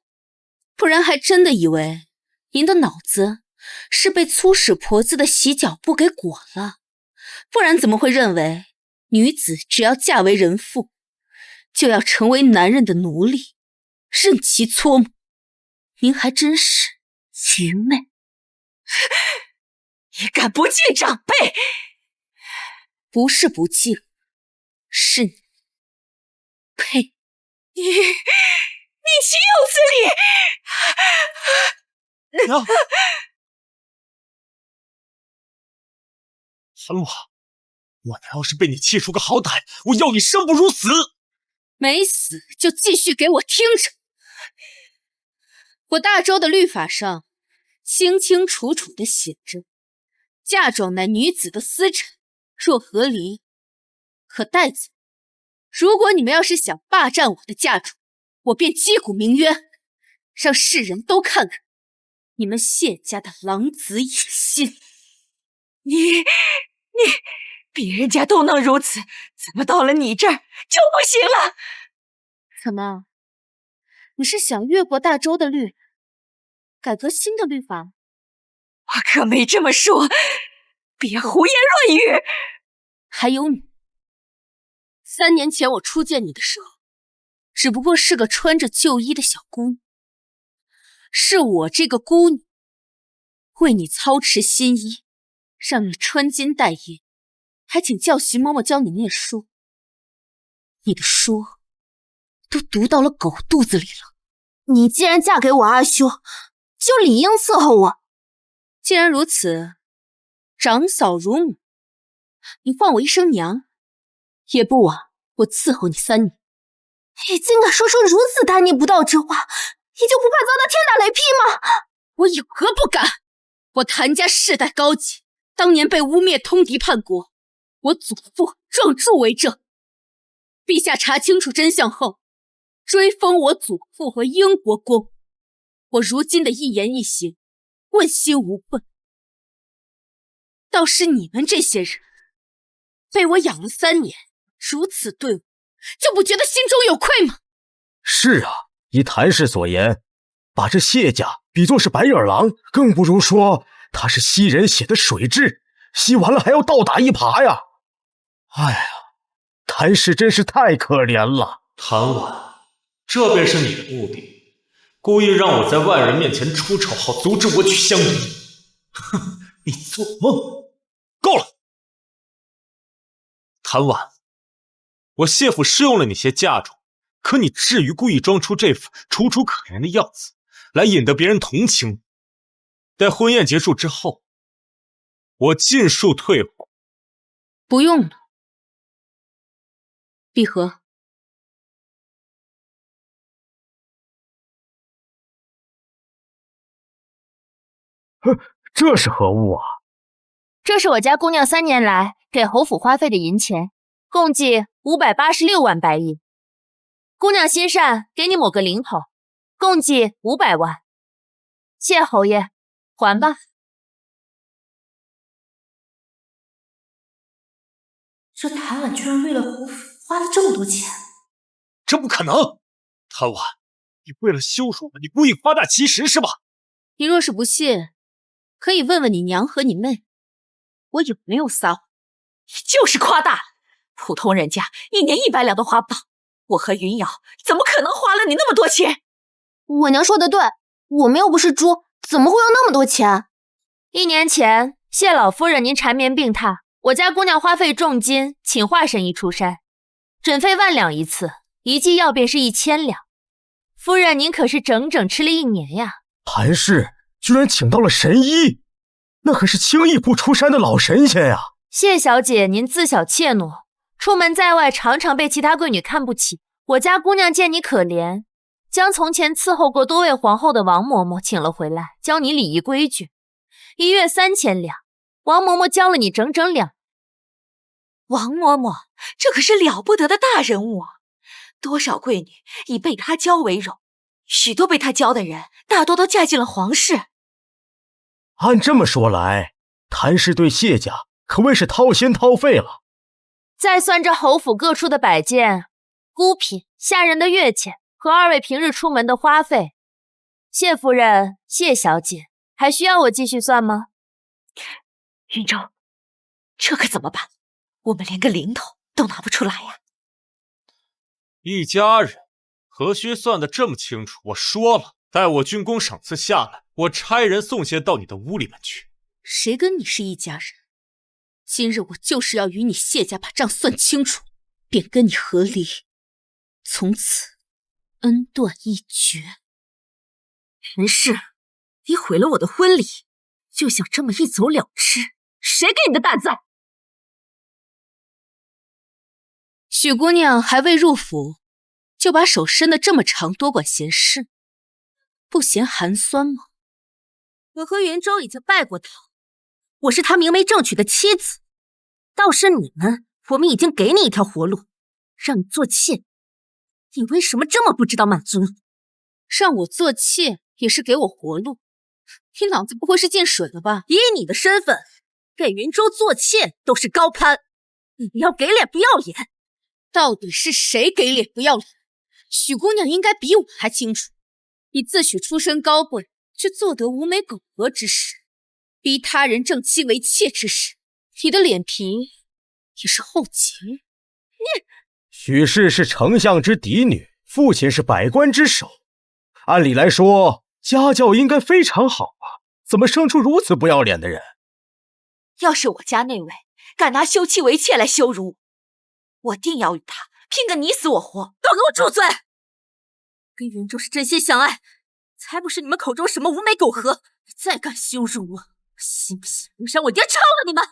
不然还真的以为您的脑子是被粗使婆子的洗脚布给裹了，不然怎么会认为女子只要嫁为人妇，就要成为男人的奴隶，任其搓磨？您还真是愚昧！你敢不敬长辈？不是不敬，是你呸！你岂有此理！娘，韩婉，我要是被你气出个好歹，我要你生不如死！没死就继续给我听着。我大周的律法上清清楚楚地写着，嫁妆乃女子的私产，若合离，可带走。如果你们要是想霸占我的嫁妆，我便击鼓鸣冤，让世人都看看你们谢家的狼子野心。你，别人家都能如此，怎么到了你这儿就不行了？怎么，你是想越过大周的律，改革新的律法？我可没这么说，别胡言乱语。还有你，3年前我初见你的时候，只不过是个穿着旧衣的小姑娘，是我这个姑娘为你操持新衣，让你穿金戴银，还请教习嬷嬷教你念书。你的书都读到了狗肚子里了。你既然嫁给我阿兄，就理应伺候我。既然如此，长嫂如母，你唤我一声娘，也不枉我伺候你3年。你竟敢说出如此大逆不道之话，你就不怕遭到天打雷劈吗？我有何不敢？我谭家世代高洁，当年被污蔑通敌叛国，我祖父壮柱为证。陛下查清楚真相后，追封我祖父为英国公。我如今的一言一行，问心无愧。倒是你们这些人，被我养了3年，如此对我，就不觉得心中有愧吗？是啊，依谭氏所言，把这谢家比作是白眼狼，更不如说他是吸人血的水蛭，吸完了还要倒打一耙呀！哎呀，谭氏真是太可怜了。谭婉，这便是你的目的，故意让我在外人面前出丑，好阻止我娶香姨。哼，你做梦！够了，谭婉，我谢府试用了你些嫁妆，可你至于故意装出这副楚楚可怜的样子，来引得别人同情？待婚宴结束之后，我尽数退婚。不用了，碧荷。这是何物啊？这是我家姑娘3年来给侯府花费的银钱，共计586万白银。姑娘心善，给你抹个零头，共计500万。谢侯爷，还吧。这谭婉居然为了侯府花了这么多钱，这不可能！谭婉，你为了羞辱我，你故意夸大其词是吧？你若是不信，可以问问你娘和你妹，我有没有撒谎？你就是夸大了，普通人家1年100两都花不到，我和云瑶怎么可能花了你那么多钱？我娘说的对，我们又不是猪，怎么会有那么多钱？1年前，谢老夫人您缠绵病榻，我家姑娘花费重金请华神医出山，诊费1万两一次，一剂药便是1000两。夫人您可是整整吃了1年呀！谭氏居然请到了神医，那可是轻易不出山的老神仙呀！谢小姐您自小怯懦，出门在外常常被其他贵女看不起。我家姑娘见你可怜，将从前伺候过多位皇后的王嬷嬷请了回来，教你礼仪规矩。1月3000两，王嬷嬷教了你整整2。王嬷嬷，这可是了不得的大人物啊！多少贵女以被她教为荣，许多被她教的人，大多都嫁进了皇室。按这么说来，谭氏对谢家可谓是掏心掏肺了。再算这侯府各处的摆件、孤品、下人的月钱和2位平日出门的花费，谢夫人、谢小姐，还需要我继续算吗？云州，这可怎么办？我们连个零头都拿不出来呀！一家人何须算得这么清楚？我说了，待我军功赏赐下来，我差人送些到你的屋里面去。谁跟你是一家人？今日我就是要与你谢家把账算清楚，便跟你和离，从此恩断义绝。陈氏，你毁了我的婚礼，就想这么一走了之？谁给你的胆子？许姑娘还未入府，就把手伸得这么长，多管闲事，不嫌寒酸吗？我和云州已经拜过他，我是他明媒正娶的妻子。倒是你们，我们已经给你一条活路，让你做妾。你为什么这么不知道满足？让我做妾也是给我活路？你脑子不会是进水了吧？以你的身份，给云州做妾都是高攀，你要给脸不要脸。到底是谁给脸不要脸？许姑娘应该比我还清楚。你自诩出身高贵，却做得无美苟合之事，逼他人正妻为妾之事，你的脸皮也是厚极。你许氏是丞相之嫡女，父亲是百官之首，按理来说家教应该非常好啊，怎么生出如此不要脸的人？要是我家那位敢拿休妻为妾来羞辱我，定要与他拼个你死我活！都给我住嘴！跟云州是真心相爱，才不是你们口中什么无美苟合。你再敢羞辱我，信不信让我爹抽了你们？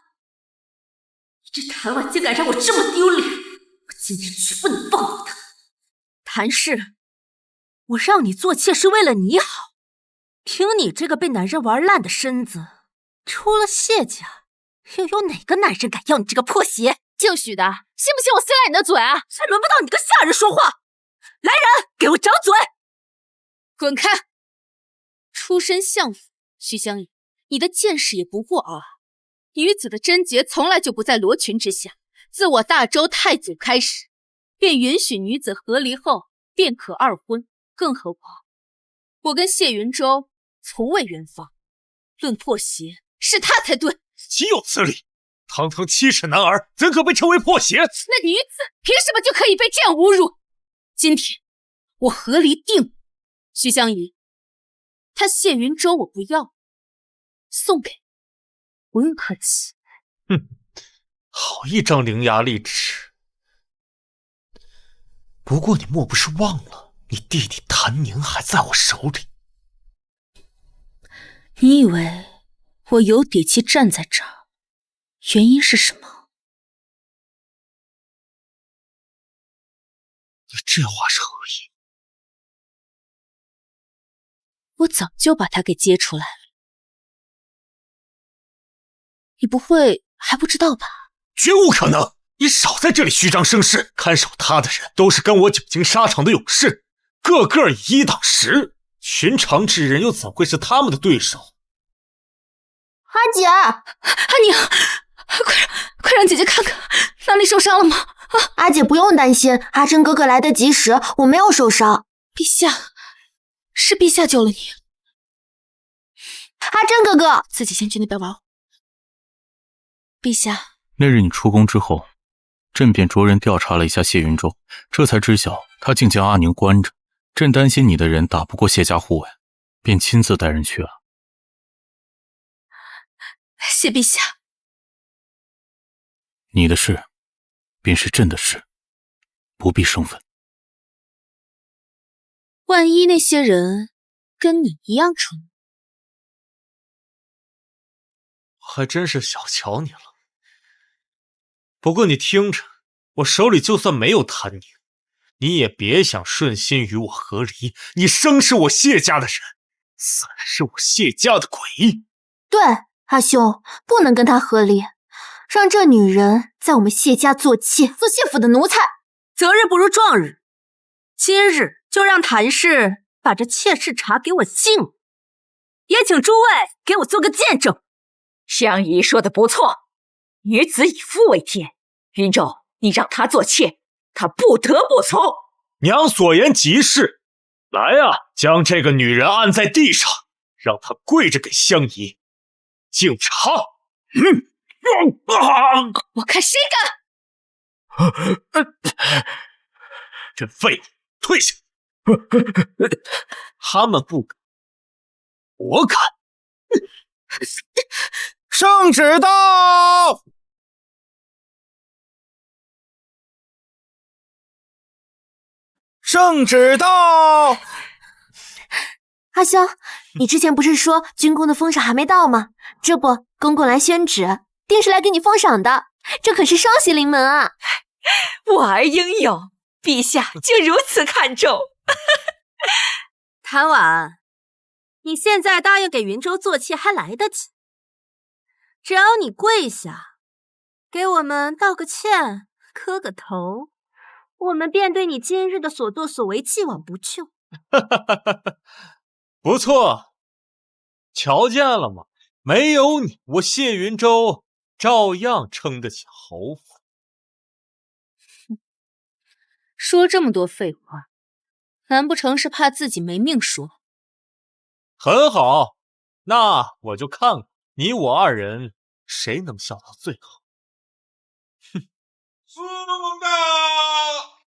你这谭婉竟敢让我这么丢脸，我今天绝不能放过他。谭氏，我让你做妾是为了你好，凭你这个被男人玩烂的身子，出了谢家，又有哪个男人敢要你这个破鞋？姓许的，信不信我撕烂你的嘴啊？还轮不到你个下人说话！来人，给我掌嘴！滚开！出身相府，徐香怡，你的见识也不过尔。女子的贞洁从来就不在罗裙之下，自我大周太祖开始，便允许女子和离后便可二婚。更何况，我跟谢云舟从未圆房，论破鞋，是他才对。岂有此理！堂堂7尺男儿，怎可被称为破鞋？那女子凭什么就可以被这样侮辱？今天我和离定，徐香怡，他谢云舟我不要，送给温可期。哼，好一张伶牙俐齿。不过你莫不是忘了，你弟弟谭宁还在我手里？你以为我有底气站在这儿？原因是什么？你这话是何意？我早就把他给接出来了，你不会还不知道吧？绝无可能！你少在这里虚张声势，看守他的人都是跟我久经沙场的勇士，个个以1挡10，寻常之人又怎会是他们的对手？阿姐，阿宁，快让姐姐看看哪里受伤了吗？阿姐不用担心，阿珍哥哥来得及时，我没有受伤。陛下，是陛下救了你。阿珍哥哥，自己先去那边玩。陛下，那日你出宫之后，朕便着人调查了一下谢云舟，这才知晓他竟将阿宁关着。朕担心你的人打不过谢家护卫，便亲自带人去了。谢陛下。你的事便是朕的事，不必生分。万一那些人跟你一样蠢，还真是小瞧你了。不过你听着，我手里就算没有谭宁，你也别想顺心与我和离。你生是我谢家的人，死是我谢家的鬼。对，阿兄，不能跟他和离，让这女人在我们谢家做妾，做谢府的奴才。择日不如撞日，今日就让谭氏把这妾室茶给我敬了，也请诸位给我做个见证。香姨说的不错，女子以夫为天，云舟，你让她做妾，她不得不从。娘所言极是，来啊，将这个女人按在地上，让她跪着给香姨敬茶。我看谁敢！这废物，退下！他们不敢，我敢。圣旨到！圣旨到！阿兄，你之前不是说军功的封赏还没到吗？这不，公公来宣旨，定是来给你封赏的，这可是双喜临门啊！我儿应有，陛下竟如此看重。谭婉，你现在答应给云舟做妾还来得及，只要你跪下，给我们道个歉，磕个头，我们便对你今日的所作所为既往不咎。不错，瞧见了吗？没有你，我谢云舟照样称得起侯府。说这么多废话，难不成是怕自己没命说？很好，那我就看看你我二人谁能笑到最后。哼！苏公到！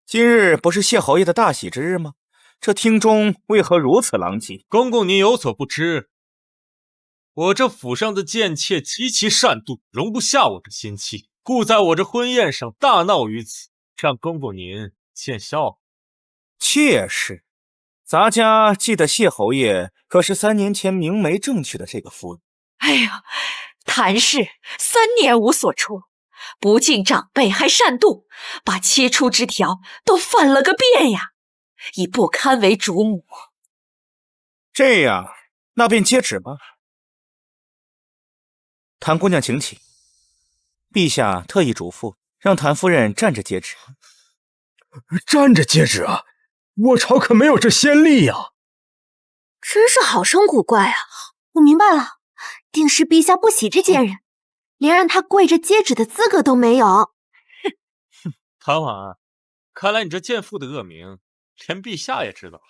今日不是谢侯爷的大喜之日吗？这厅中为何如此狼藉？公公您有所不知，我这府上的贱妾极其善妒，容不下我这新妻，故在我这婚宴上大闹于此，让公公您见笑。妾室，咱家记得谢侯爷可是3年前明媒正娶的这个夫人。哎呀，谭氏3年无所出，不敬长辈还擅妒，把切出之条都翻了个遍呀，已不堪为主母。这样，那便接旨吧。谭姑娘请起。陛下特意嘱咐，让谭夫人站着接旨。站着接旨啊！我朝可没有这先例呀！真是好生古怪啊！我明白了，定是陛下不喜这贱人，连让她跪着接旨的资格都没有。谭婉，看来你这贱妇的恶名，连陛下也知道了。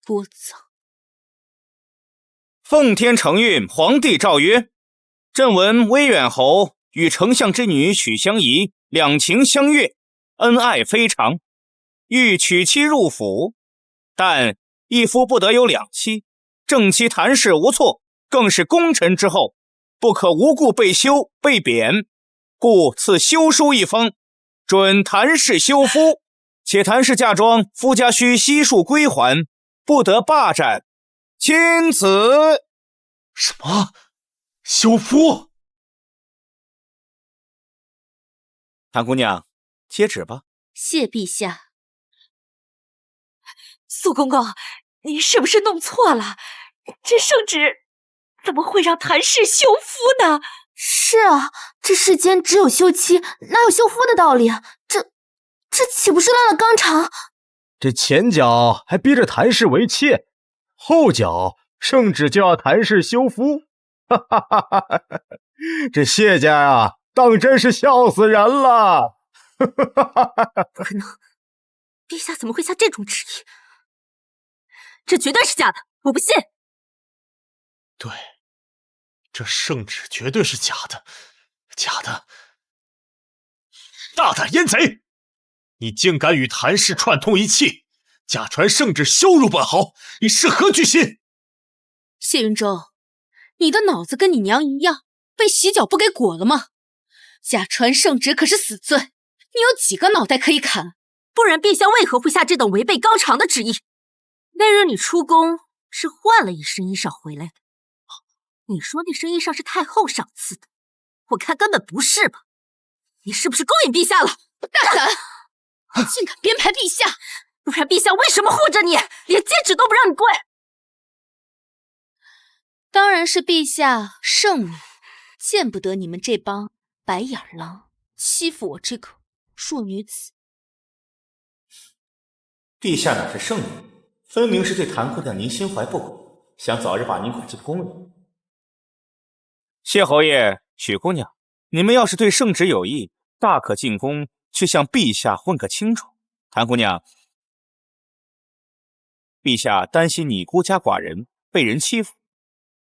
聒噪！奉天承运，皇帝诏曰：朕闻威远侯与丞相之女许相宜两情相悦，恩爱非常，欲娶妻入府，但一夫不得有2妻，正妻谭氏无错，更是功臣之后，不可无故被休被贬，故赐休书一封，准谭氏休夫，且谭氏嫁妆夫家须悉数归还，不得霸占。钦此。什么？休夫？谭姑娘，接旨吧。谢陛下。苏公公，您是不是弄错了？这圣旨怎么会让谭氏休夫呢？是啊，这世间只有休妻，哪有休夫的道理啊？这岂不是乱了纲常？这前脚还逼着谭氏为妾，后脚圣旨就要谭氏休夫，哈哈哈哈！这谢家呀，当真是笑死人了！不可能，陛下怎么会下这种旨意？这绝对是假的，我不信。对，这圣旨绝对是假的，假的！大胆阉贼！你竟敢与谭氏串通一气，假传圣旨羞辱本侯，你是何居心？谢云舟，你的脑子跟你娘一样，被洗脚不给裹了吗？假传圣旨可是死罪，你有几个脑袋可以砍？不然陛下为何会下这等违背纲常的旨意？那日你出宫是换了一身衣裳回来的，你说那身衣裳是太后赏赐的，我看根本不是吧？你是不是勾引陛下了？大胆！竟敢编排陛下！不然陛下为什么护着你，连接旨都不让你跪？当然是陛下圣母，见不得你们这帮白眼狼欺负我这个弱女子。陛下乃是圣人，分明是对谭姑娘您心怀不轨，想早日把您拐进宫里。谢侯爷、许姑娘，你们要是对圣旨有意，大可进宫去向陛下问个清楚。谭姑娘，陛下担心你孤家寡人被人欺负，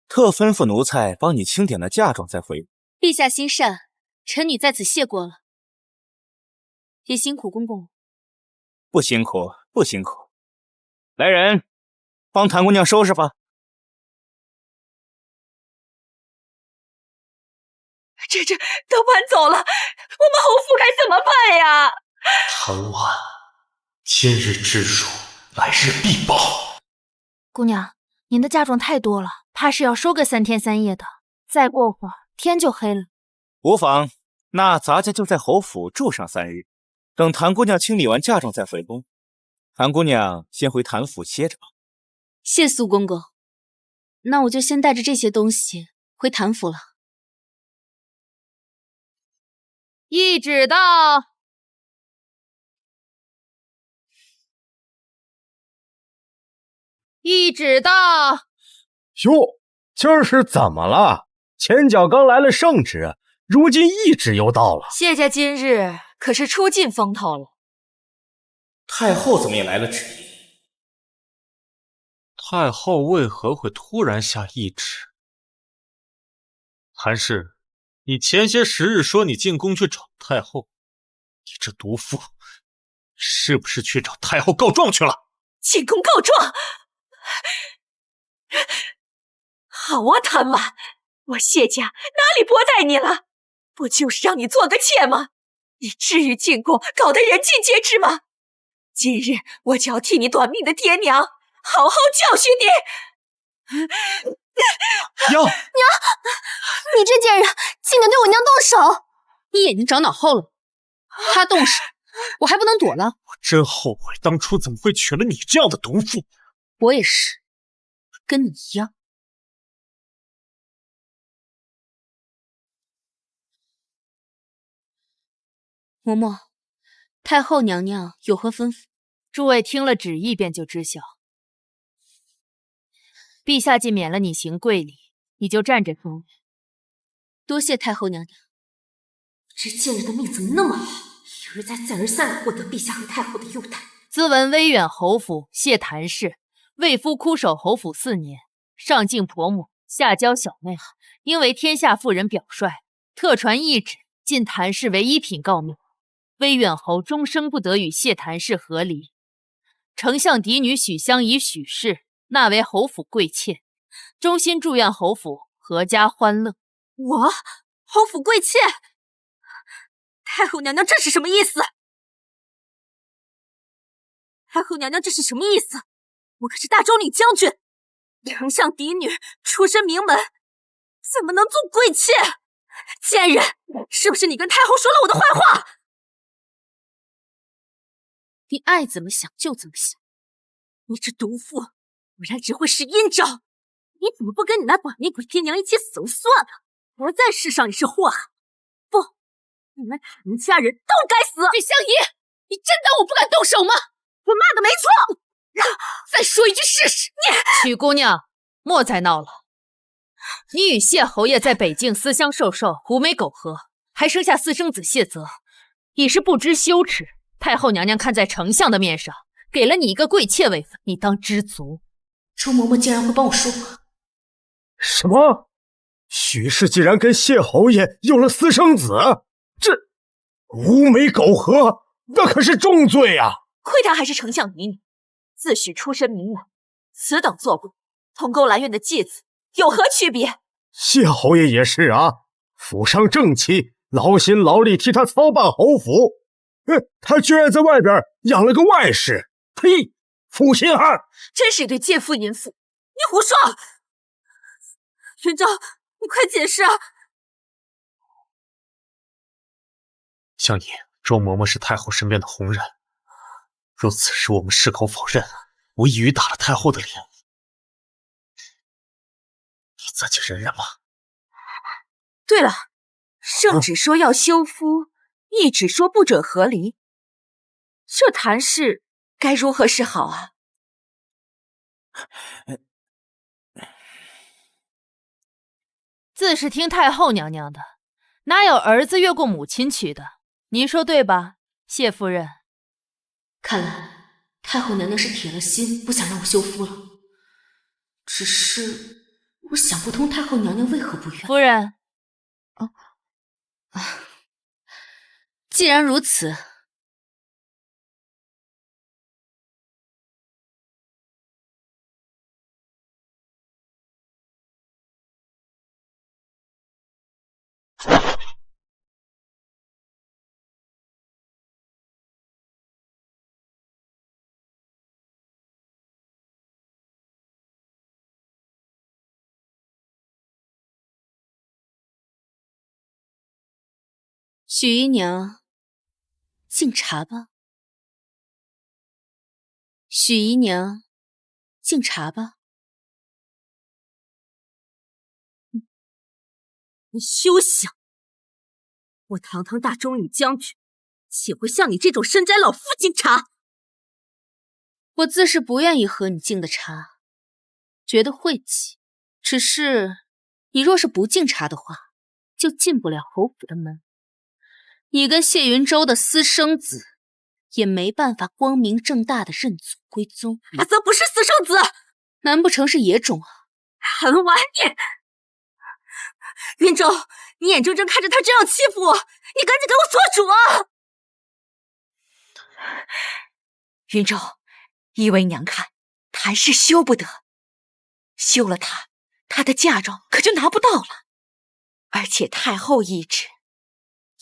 特吩咐奴才帮你清点了嫁妆再回。陛下心善，臣女在此谢过了。也辛苦公公。不辛苦，不辛苦。来人，帮谭姑娘收拾吧。这都搬走了，我们侯府该怎么办呀？谭婉，今日之辱，来日必报。姑娘，您的嫁妆太多了，怕是要收个3天3夜的，再过会儿天就黑了。无妨，那咱家就在侯府住上3日，等谭姑娘清理完嫁妆再回宫。谭姑娘先回谭府歇着吧。谢苏公公，那我就先带着这些东西回谭府了。懿旨到。懿旨到。哟，今儿是怎么了？前脚刚来了圣旨，如今懿旨又到了。谢家今日可是出尽风头了。太后怎么也来了旨意？太后为何会突然下懿旨？韩氏，你前些时日说你进宫去找太后，你这毒妇，是不是去找太后告状去了？进宫告状？好啊，谭婉，我谢家哪里薄待你了？不就是让你做个妾吗？你至于进宫搞得人尽皆知吗？今日我就要替你短命的爹娘好好教训你！娘，你这贱人，竟敢对我娘动手！你眼睛长脑后了，他动手，我还不能躲了？我真后悔当初怎么会娶了你这样的毒妇。我也是，跟你一样。嬷嬷，太后娘娘有何吩咐？诸位听了旨意便就知晓。陛下既免了你行贵礼，你就站着说。多谢太后娘娘。这贱人的命怎么那么好，一而再再而三地获得陛下和太后的优待。兹闻威远侯府谢谭氏为夫哭守侯府4年，上敬婆母，下娇小妹，因为天下妇人表率，特传懿旨，进谭氏为1品诰命。威远侯终生不得与谢谭氏合离。丞相嫡女许香宜许氏纳为侯府贵妾，衷心祝愿侯府阖家欢乐。我侯府贵妾，太后娘娘这是什么意思？太后娘娘这是什么意思？我可是大周女将军，丞相嫡女，出身名门，怎么能做贵妾？贱人，是不是你跟太后说了我的坏话？你爱怎么想就怎么想。你这毒妇，果然只会使阴招。你怎么不跟你那短命鬼爹娘一起死了算了？活在世上也是祸害。不，你们谭家人都该死！许香宜，你真当我不敢动手吗？我骂的没错。再说一句试试。你许姑娘，莫再闹了。你与谢侯爷在北境私相授受，狐媚狗合，还生下私生子谢泽，已是不知羞耻。太后娘娘看在丞相的面上，给了你一个贵妾位分，你当知足。周嬷嬷竟然会帮我说话？什么？许氏竟然跟谢侯爷有了私生子，这狐媚狗合，那可是重罪啊！亏他还是丞相嫡女，自诩出身名门，此等作为，同勾栏院的继子有何区别？谢侯爷也是啊，府上正妻，劳心劳力替他操办侯府，他居然在外边养了个外室，呸！负心汉，真是一对奸夫淫妇！你胡说！云昭，你快解释啊！香宜，周嬷嬷是太后身边的红人，若此事我们矢口否认，无异于打了太后的脸。你自己忍忍吧。对了，圣旨说要休夫，懿旨说不准和离，这谭氏该如何是好啊？自是听太后娘娘的，哪有儿子越过母亲娶的？您说对吧，谢夫人？看来太后娘娘是铁了心不想让我休夫了。只是我想不通太后娘娘为何不愿。夫人，既然如此，许姨娘，敬茶吧。许姨娘，敬茶吧。你休想！我堂堂大周女将军，岂会向你这种深宅老妇敬茶？我自是不愿意喝你敬的茶，觉得晦气。只是你若是不敬茶的话，就进不了侯府的门。你跟谢云州的私生子，也没办法光明正大的认祖归宗。他则不是私生子，难不成是野种啊？韩婉，你云州，你眼睁睁看着他这样欺负我，你赶紧给我做主啊！云州，依为娘看，谭氏休不得，休了他，他的嫁妆可就拿不到了。而且太后懿旨，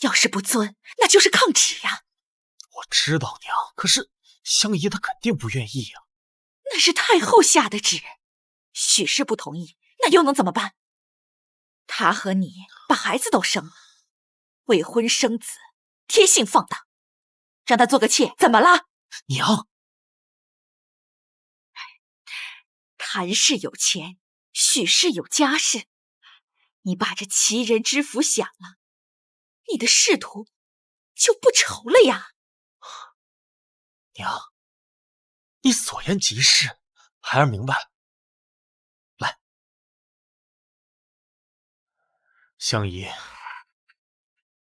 要是不遵，那就是抗旨呀。我知道娘，可是香姨她肯定不愿意呀。那是太后下的旨，许氏不同意，那又能怎么办？她和你把孩子都生了，未婚生子，天性放荡，让她做个妾怎么了？娘，谭氏有钱，许氏有家世，你把这齐人之福享了，你的仕途就不愁了呀。娘，你所言极是，孩儿明白了。来，香姨，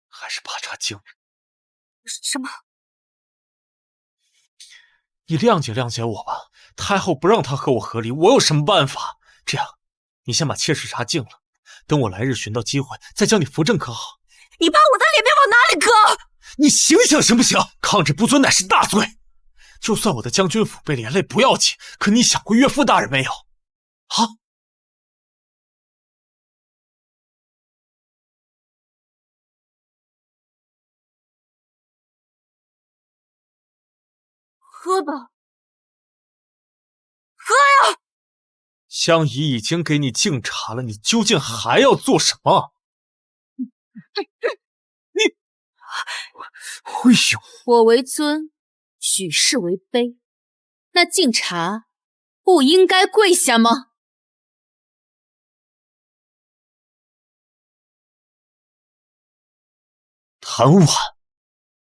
还是怕差劲。什么？你谅解谅解我吧，太后不让他和我和离，我有什么办法？这样，你先把妾室查净了，等我来日寻到机会，再将你扶正可好？你把我的脸面往哪里搁？你醒醒行不行？抗旨不遵乃是大罪。就算我的将军府被连累不要紧，可你想过岳父大人没有？啊？喝吧，喝呀！香姨已经给你敬茶了，你究竟还要做什么？你，哎呦！我为尊，许氏为卑，那敬茶不应该跪下吗？谭婉，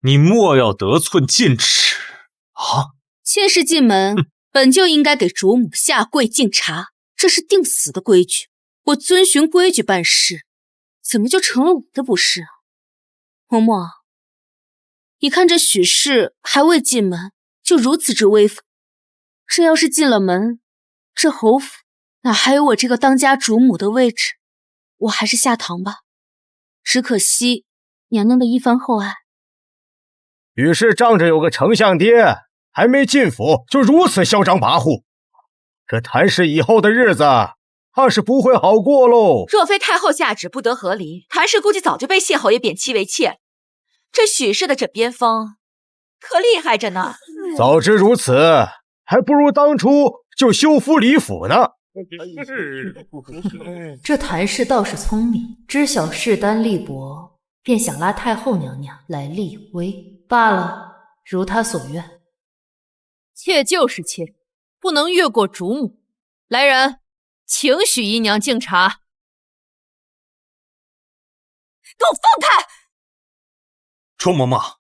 你莫要得寸进尺啊！妾室进门本就应该给主母下跪敬茶，这是定死的规矩。我遵循规矩办事，怎么就成了我的不是啊？嬷嬷，你看这许氏还未进门，就如此之威风。这要是进了门，这侯府哪还有我这个当家主母的位置？我还是下堂吧。只可惜娘娘的一番厚爱。许氏仗着有个丞相爹，还没进府就如此嚣张跋扈，这谭氏以后的日子怕是不会好过喽。若非太后下旨不得和离，谭氏估计早就被谢侯爷贬妻为妾了。这许氏的枕边风可厉害着呢。早知如此，还不如当初就休夫离府呢。这谭氏倒是聪明，知晓势单力薄，便想拉太后娘娘来立威。罢了，如他所愿。妾就是妾，不能越过主母。来人，请许姨娘敬茶。给我放开！周嬷嬷，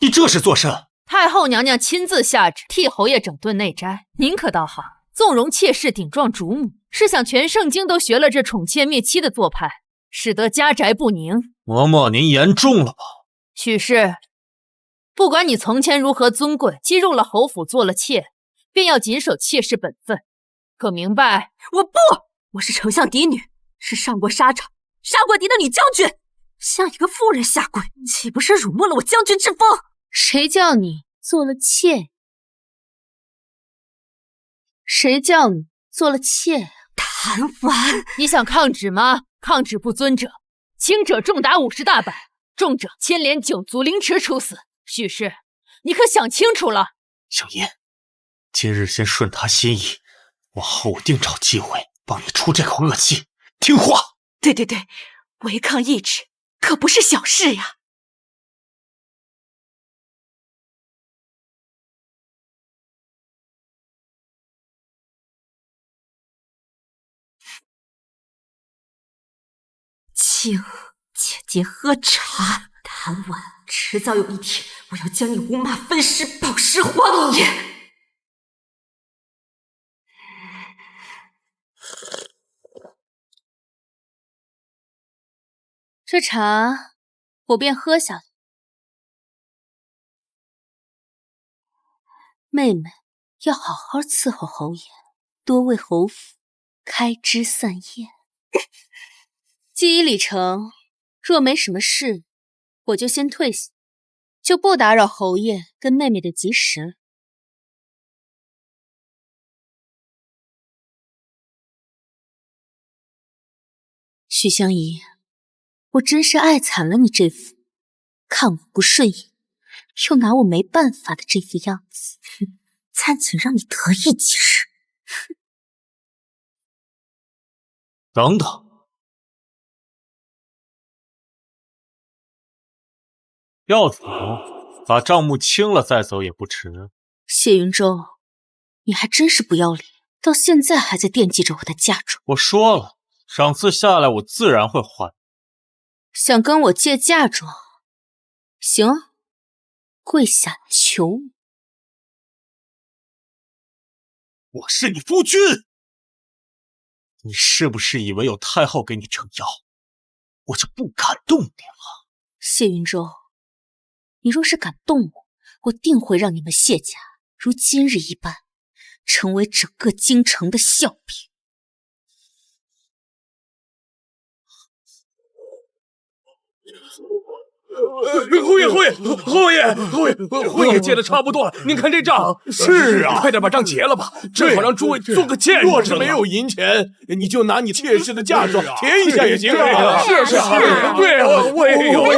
你这是做甚？太后娘娘亲自下旨替侯爷整顿内斋，您可倒好，纵容妾室顶撞主母，是想全盛京都学了这宠妾灭妻的做派，使得家宅不宁。嬷嬷，您言重了吧？许氏，不管你从前如何尊贵，既入了侯府做了妾，便要谨守妾室本分，可明白？我不，我是丞相嫡女，是上过沙场、杀过敌的女将军，向一个妇人下跪，岂不是辱没了我将军之风？谁叫你做了妾？谁叫你做了妾？谭婉，你想抗旨吗？抗旨不遵者，轻者重打50大板，重者牵连9族凌迟处死。许氏，你可想清楚了？香烟，今日先顺他心意，往后我定找机会帮你出这口恶气。听话。对，违抗懿旨可不是小事呀。请姐姐喝茶。谭婉，迟早有一天，我要将你五马分尸，暴尸荒野。这茶我便喝下了。妹妹要好好伺候侯爷，多为侯府开枝散叶。既已礼成，若没什么事，我就先退下，就不打扰侯爷跟妹妹的吉时了。许香宜，我真是爱惨了你这副看我不顺眼，又拿我没办法的这副样子，参存让你得意几时？等等，要走，把账目清了再走也不迟。谢云舟，你还真是不要脸，到现在还在惦记着我的嫁妆。我说了，赏赐下来我自然会还。想跟我借嫁妆？行啊，跪下求我。我是你夫君，你是不是以为有太后给你撑腰，我就不敢动你了？谢云舟，你若是敢动我，我定会让你们谢家如今日一般，成为整个京城的笑柄。侯爷借的差不多了，您看这账。是啊，快点把账结了吧，正好让诸位做个见证。若是没有银钱，你就拿你妾室的嫁妆填一下也行啊。是，对啊，我也有。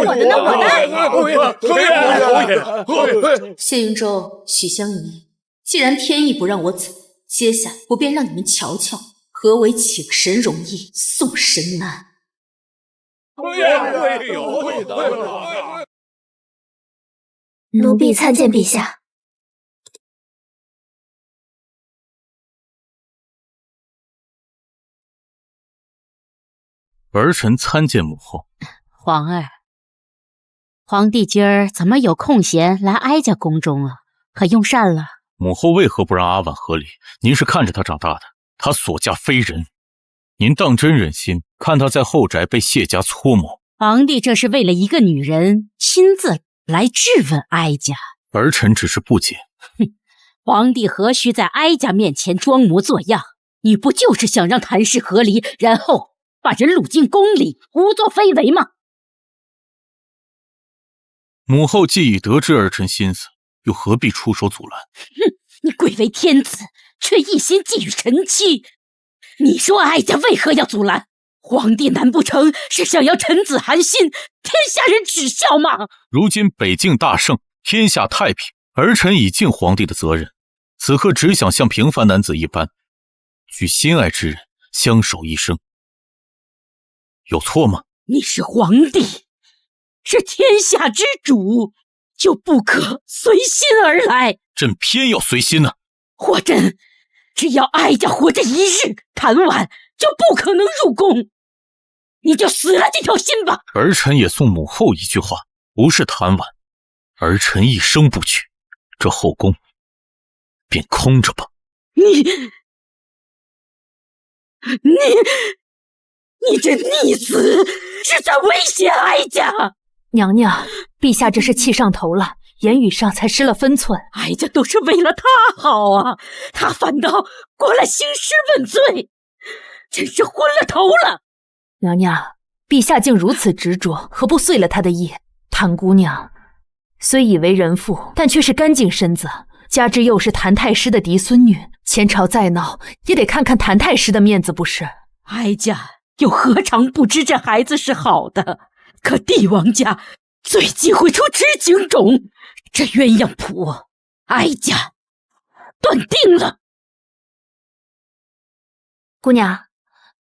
谢云舟、许香宜，既然天意不让我走，接下来我便让你们瞧瞧何为请神容易送神难。奴婢参见陛下。儿臣参见母后。皇儿，皇帝今儿怎么有空闲来哀家宫中啊？可用膳了？母后为何不让阿婉和离？您是看着她长大的，她所嫁非人，您当真忍心看她在后宅被谢家搓磨？皇帝这是为了一个女人亲自来质问哀家。儿臣只是不解。哼，皇帝何须在哀家面前装模作样？你不就是想让谭氏和离，然后把人掳进宫里，胡作非为吗？母后既已得知儿臣心思，又何必出手阻拦？哼，你贵为天子，却一心觊觎臣妻。你说哀家为何要阻拦？皇帝难不成是想要臣子寒心，天下人耻笑吗？如今北境大盛，天下太平，儿臣已尽皇帝的责任，此刻只想像平凡男子一般，与心爱之人相守一生，有错吗？你是皇帝，是天下之主，就不可随心而来。朕偏要随心呢。霍真，只要哀家活着一日，谭婉就不可能入宫，你就死了这条心吧。儿臣也送母后一句话，不是谭婉，儿臣一生不娶，这后宫便空着吧。你这逆子是在威胁哀家。娘娘，陛下这是气上头了，言语上才失了分寸。哀家都是为了他好啊，他反倒过来兴师问罪，真是昏了头了。娘娘，陛下竟如此执着，何不遂了他的意？谭姑娘虽已为人妇，但却是干净身子，加之又是谭太师的嫡孙女，前朝再闹也得看看谭太师的面子不是？哀家又何尝不知这孩子是好的？可帝王家最忌讳出痴情种，这鸳鸯谱，哀家断定了。姑娘，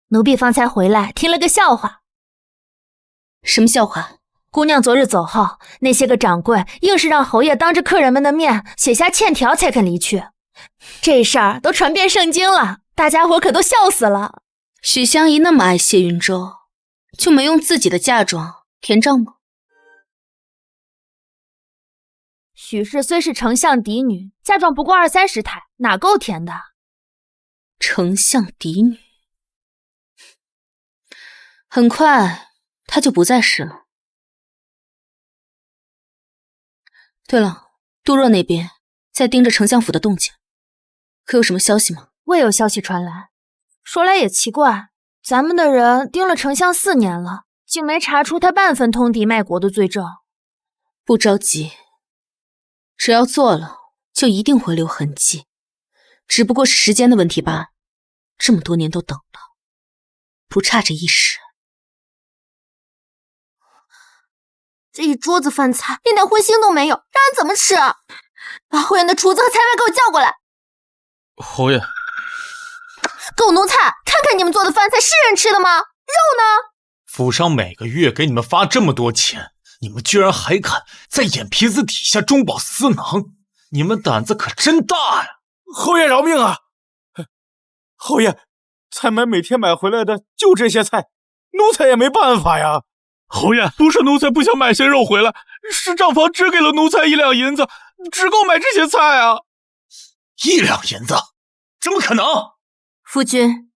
奴婢方才回来听了个笑话。什么笑话？姑娘昨日走后，那些个掌柜硬是让侯爷当着客人们的面写下欠条才肯离去，这事儿都传遍圣经了，大家伙可都笑死了。许香宜那么爱谢云舟，就没用自己的嫁妆填账吗？许氏虽是丞相嫡女，嫁妆不过20-30台，哪够填的？丞相嫡女，很快她就不再是了。对了，杜若那边在盯着丞相府的动静，可有什么消息吗？未有消息传来。说来也奇怪，咱们的人盯了丞相4年了，竟没查出他半分通敌卖国的罪证。不着急，只要做了，就一定会留痕迹，只不过是时间的问题罢了。这么多年都等了，不差这一时。这一桌子饭菜连点荤腥都没有，让人怎么吃啊？把后院的厨子和裁员给我叫过来。侯爷，狗奴才，看看你们做的饭菜是人吃的吗？肉呢？府上每个月给你们发这么多钱，你们居然还敢在眼皮子底下中饱私囊，你们胆子可真大呀！侯爷饶命啊！侯爷，菜买每天买回来的就这些菜，奴才也没办法呀。侯爷，不是奴才不想买些肉回来，是账房只给了奴才1两银子，只够买这些菜啊。1两银子？怎么可能？夫君，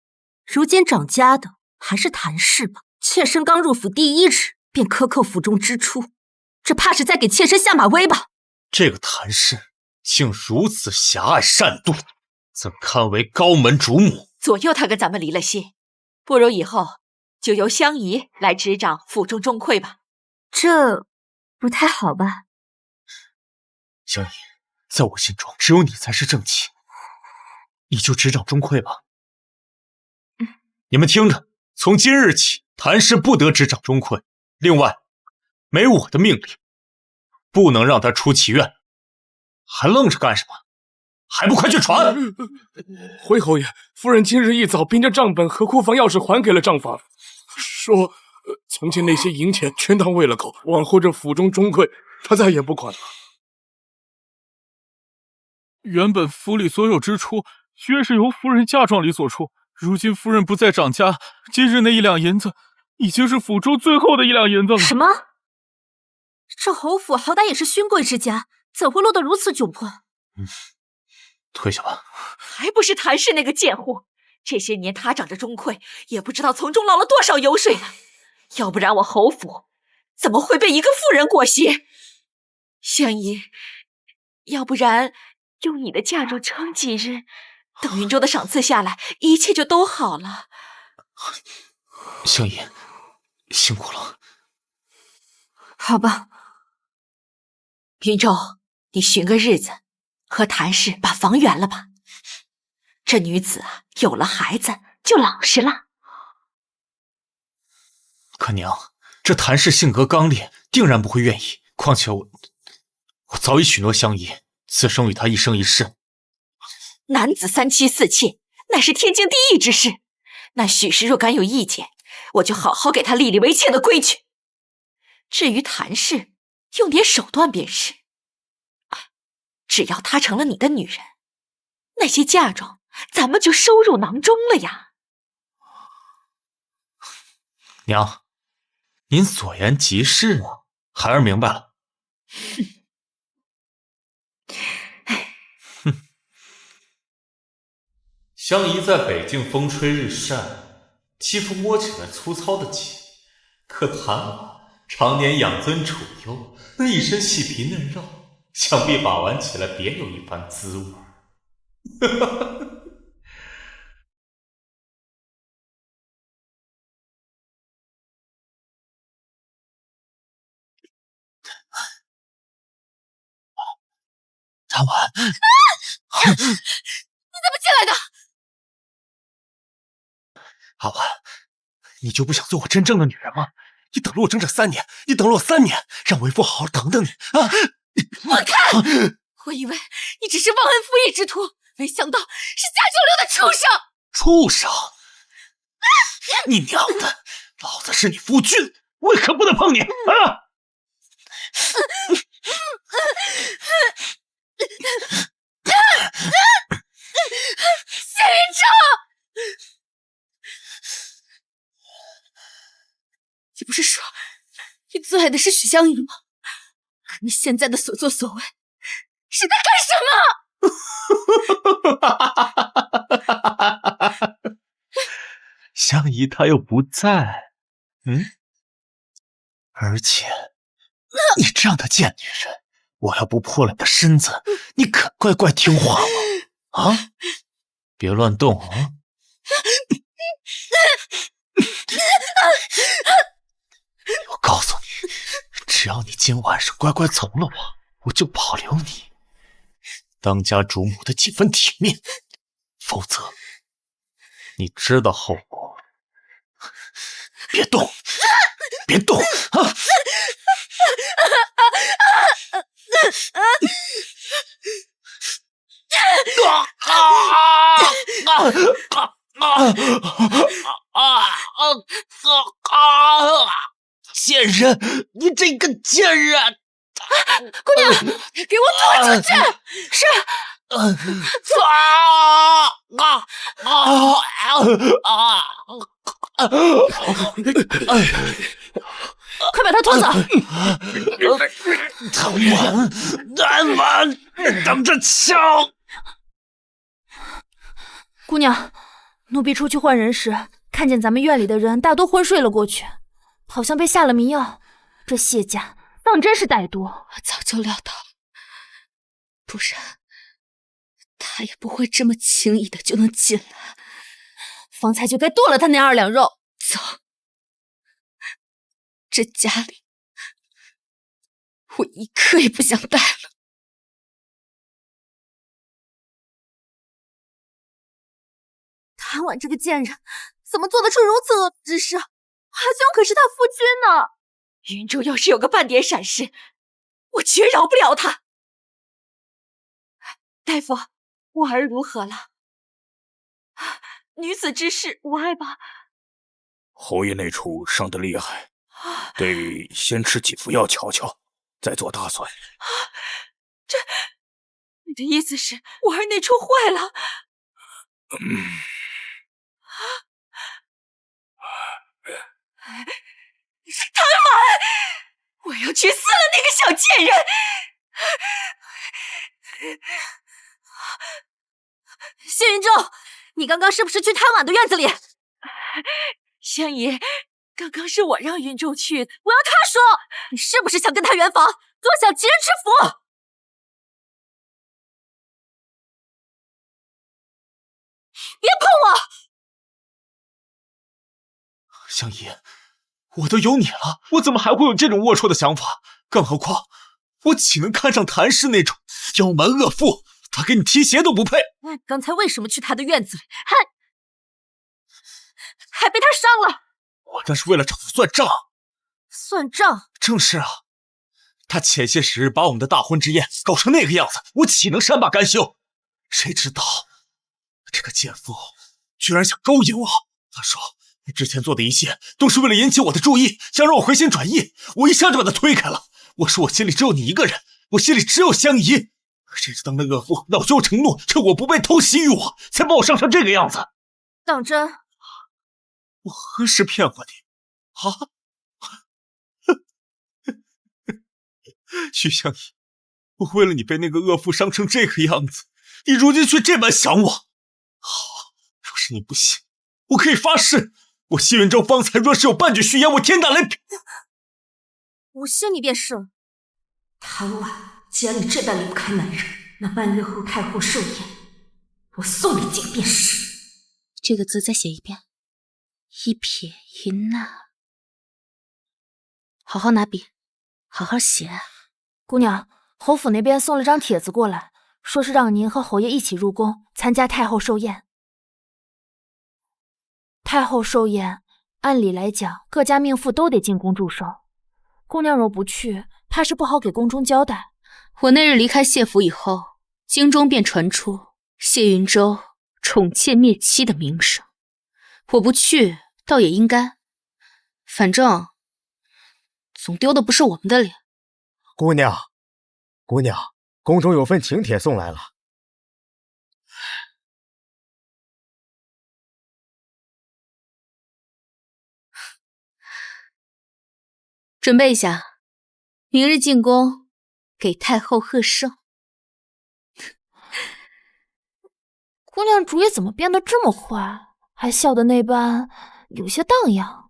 如今掌家的还是谭氏吧？妾身刚入府第1日，便克扣府中支出，这怕是在给妾身下马威吧？这个谭氏竟如此狭隘善妒，怎堪为高门主母？左右他跟咱们离了心，不如以后就由香姨来执掌府中中馈吧。这不太好吧？香姨，在我心中只有你才是正妻，你就执掌中馈吧。你们听着，从今日起，谭氏不得执掌中馈。另外，没我的命令，不能让他出祈愿。还愣着干什么？还不快去传！回侯爷，夫人今日一早便将账本和库房钥匙还给了账房，说从前那些银钱全当喂了狗，往后这府中中馈他再也不管了。原本府里所有支出约是由夫人嫁妆里所出，如今夫人不在掌家，今日那1两银子已经是府中最后的1两银子了。什么？这侯府好歹也是勋贵之家，怎会落得如此窘迫？退下吧。还不是谭氏那个贱货，这些年他掌着中馈，也不知道从中捞了多少油水呢。要不然我侯府怎么会被一个妇人裹挟？香姨，要不然用你的嫁妆撑几日，等云州的赏赐下来，一切就都好了。香姨，辛苦了。好吧，云州，你寻个日子和谭氏把房圆了吧。这女子啊，有了孩子就老实了。可娘，这谭氏性格刚烈，定然不会愿意。况且我早已许诺香姨，此生与她一生一世。男子3妻4妾，乃是天经地义之事。那许氏若敢有意见，我就好好给他立立为妾的规矩。至于谭氏，用点手段便是。只要她成了你的女人，那些嫁妆咱们就收入囊中了呀。娘，您所言极是，孩儿明白了。香姨在北境风吹日晒，肌肤摸起来粗糙的紧，可谭儿常年养尊处优，那一身细皮嫩肉，想必把玩起来别有一番滋味。谭婉，你怎么进来的？阿婉，你就不想做我真正的女人吗？你等了我整整3年，你等了我3年，让为父好好等等你啊！我看，我以为你只是忘恩负义之徒，没想到是下九流的畜生！畜生！你娘的！老子是你夫君，为何不能碰你啊？谢云城，你不是说你最爱的是许香怡吗？可你现在的所作所为是在干什么？香姨她又不在，而且你这样的贱女人，我要不破了你的身子，你肯乖乖听话吗？啊！别乱动啊！我告诉你，只要你今晚上乖乖从了我，我就保留你当家主母的几分体面，否则你知道后果。别动，别动啊！贱人，你这个贱人！姑娘，给我滚出去！是。快把他拖走！贪玩，等着瞧！姑娘，奴婢出去换人时，看见咱们院里的人大多昏睡了过去，好像被下了迷药。这谢家当真是歹毒，早就料到了，不然他也不会这么轻易的就能进来。方才就该剁了他那2两肉。走，这家里我一刻也不想待了。谭婉这个贱人，怎么做得出如此恶之事？阿兄可是他夫君呢！云州要是有个半点闪失，我绝饶不了他。大夫，我儿如何了？女子之事，无碍吧？侯爷那处伤得厉害，得先吃几副药瞧瞧，再做打算。这，你的意思是我儿那处坏了？谭婉，我要去撕了那个小贱人！谢云舟，你刚刚是不是去谭婉的院子里？香姨，刚刚是我让云舟去的。我要他说，你是不是想跟他圆房，坐享其人之福？别碰我！香姨，我都有你了，我怎么还会有这种龌龊的想法？更何况，我岂能看上谭氏那种妖蛮恶妇？他给你提鞋都不配。刚才为什么去他的院子里，还被他伤了？我那是为了找他算账。算账？正是啊，他前些时日把我们的大婚之宴搞成那个样子，我岂能善罢甘休？谁知道这个贱妇居然想勾引我。他说你之前做的一切都是为了引起我的注意，想让我回心转意，我一下就把他推开了。我说我心里只有你一个人，我心里只有香姨。谁知道那恶妇恼羞成怒，趁我不备偷袭于我，才把我伤成这个样子。当真？我何时骗过你啊？徐香姨，我为了你被那个恶妇伤成这个样子，你如今却这般想我。好，若是你不信，我可以发誓，我谢云舟方才若是有半句虚言，我天打雷劈。我信你便是了。谭婉，既然你这般离不开男人，那半月后太后寿宴，我送你几个便是。这个字再写一遍，一撇一捺。好好拿笔，好好写。姑娘，侯府那边送了张帖子过来，说是让您和侯爷一起入宫参加太后寿宴。太后寿宴，按理来讲，各家命妇都得进宫祝寿。姑娘若不去，怕是不好给宫中交代。我那日离开谢府以后，京中便传出谢云舟宠妾灭妻的名声，我不去倒也应该，反正总丢的不是我们的脸。姑娘，姑娘，宫中有份请帖送来了。准备一下，明日进宫给太后贺寿。姑娘主意怎么变得这么快，还笑得那般有些荡漾。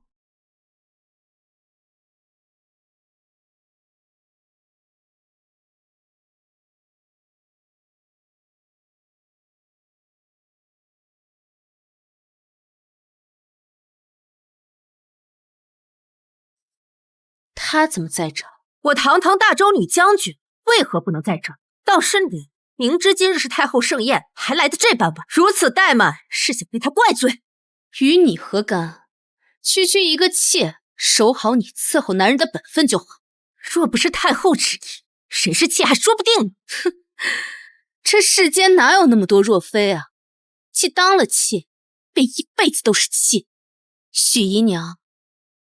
他怎么在这？我堂堂大周女将军，为何不能在这？倒是你，明知今日是太后盛宴，还来得这般晚，如此怠慢，是想被他怪罪？与你何干？区区一个妾，守好你伺候男人的本分就好。若不是太后旨意，谁是妾还说不定呢。哼，这世间哪有那么多若妃啊？既当了妾，便一辈子都是妾。许姨娘，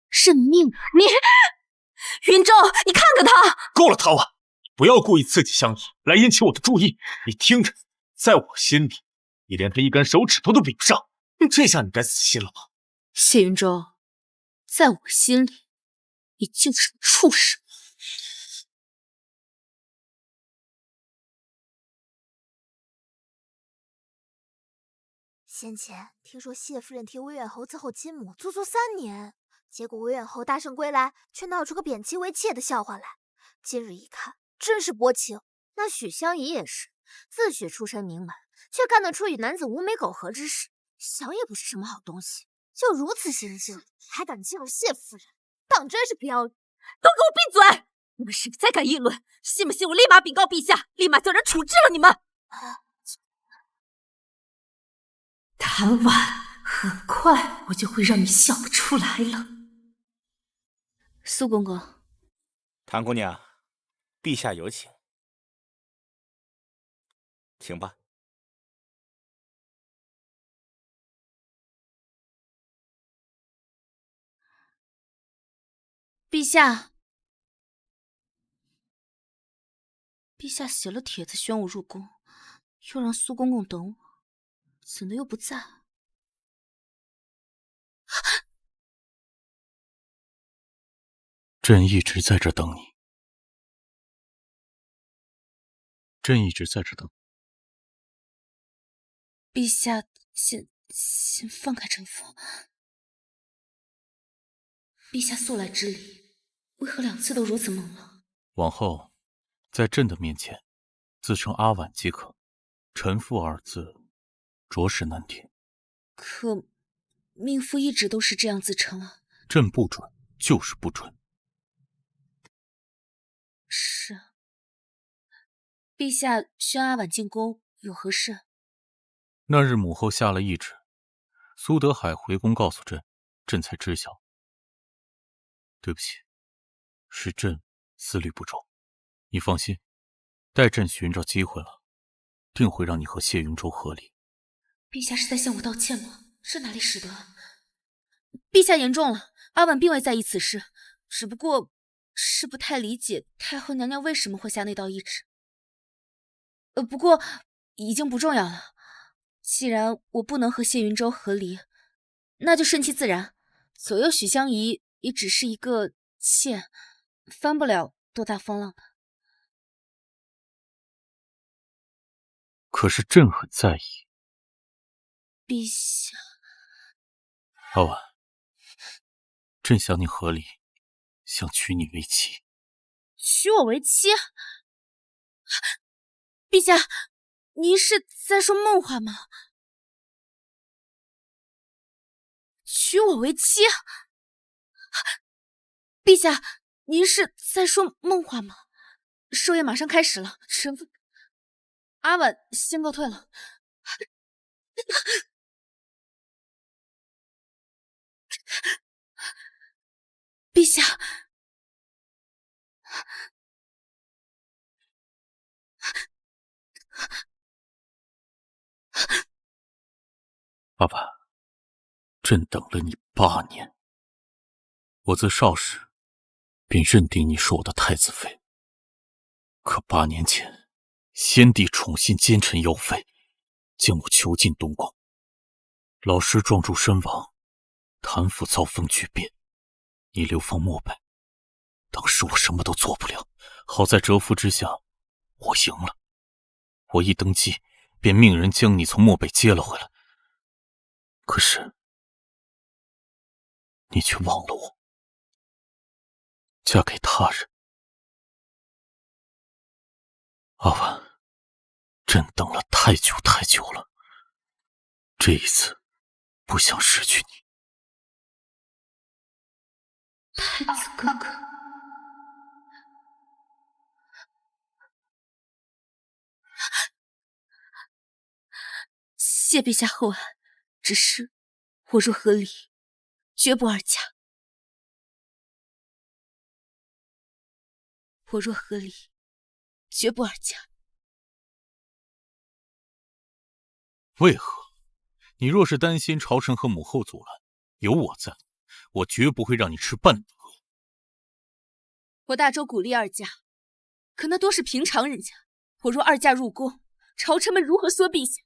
认命吧！你，云舟，你看看他！够了，陶婉，不要故意刺激香姨，来引起我的注意。你听着，在我心里，你连他一根手指头都比不上。这下你该死心了吧？谢云舟，在我心里，你就是个畜生。先前听说谢夫人替威远侯伺候亲母足足3年，结果威远侯大胜归来，却闹出个贬妻为妾的笑话来。今日一看，真是薄情。那许香宜也是，自诩出身名门，却干得出与男子无媒苟合之事，想也不是什么好东西。就如此心性，还敢欺负谢夫人，当真是不要脸！都给我闭嘴！你们谁再敢议论，信不信我立马禀告陛下，立马叫人处置了你们！谭婉，很快我就会让你笑不出来了。苏公公，谭姑娘，陛下有请，请吧。陛下，陛下写了帖子宣我入宫，又让苏公公等我，怎的又不在？朕一直在这等你，朕一直在这等。陛下，先放开臣服。陛下素来之礼，为何2次都如此猛冷？往后，在朕的面前，自称阿婉即可。臣妇2字，着实难听。可命妇一直都是这样自称啊。朕不准，就是不准。是啊。陛下宣阿婉进宫有何事？那日母后下了懿旨，苏德海回宫告诉朕，朕才知晓。对不起，是朕思虑不周。你放心，待朕寻找机会了，定会让你和谢云舟和离。陛下是在向我道歉吗？这哪里使得？陛下言重了，阿婉并未在意此事，只不过是不太理解太后娘娘为什么会下那道懿旨。不过已经不重要了。既然我不能和谢云舟和离，那就顺其自然。左右许香宜也只是一个妾，翻不了多大风浪的。可是朕很在意。陛下，阿婉，朕想你和离，想娶你为妻。娶我为妻？陛下，您是在说梦话吗？娶我为妻？陛下，您是在说梦话吗？寿宴马上开始了，臣妇阿婉先告退了。陛下，阿婉，朕等了你8年。我自少时便认定你是我的太子妃，可8年前，先帝宠信奸臣妖妃，将我囚禁东宫。老师撞柱身亡，谭府遭逢巨变，你流放漠北。当时我什么都做不了，好在蛰伏之下，我赢了。我一登基，便命人将你从漠北接了回来。可是，你却忘了我，嫁给他人。阿婉，朕等了太久太久了，这一次不想失去你。太子哥哥，谢陛下厚爱，只是我若和离，绝不2嫁。婆若合理，绝不二嫁。为何？你若是担心朝臣和母后阻拦，有我在，我绝不会让你吃半顿亏。我大周鼓励二嫁，可那多是平常人家。我若二嫁入宫，朝臣们如何说陛下？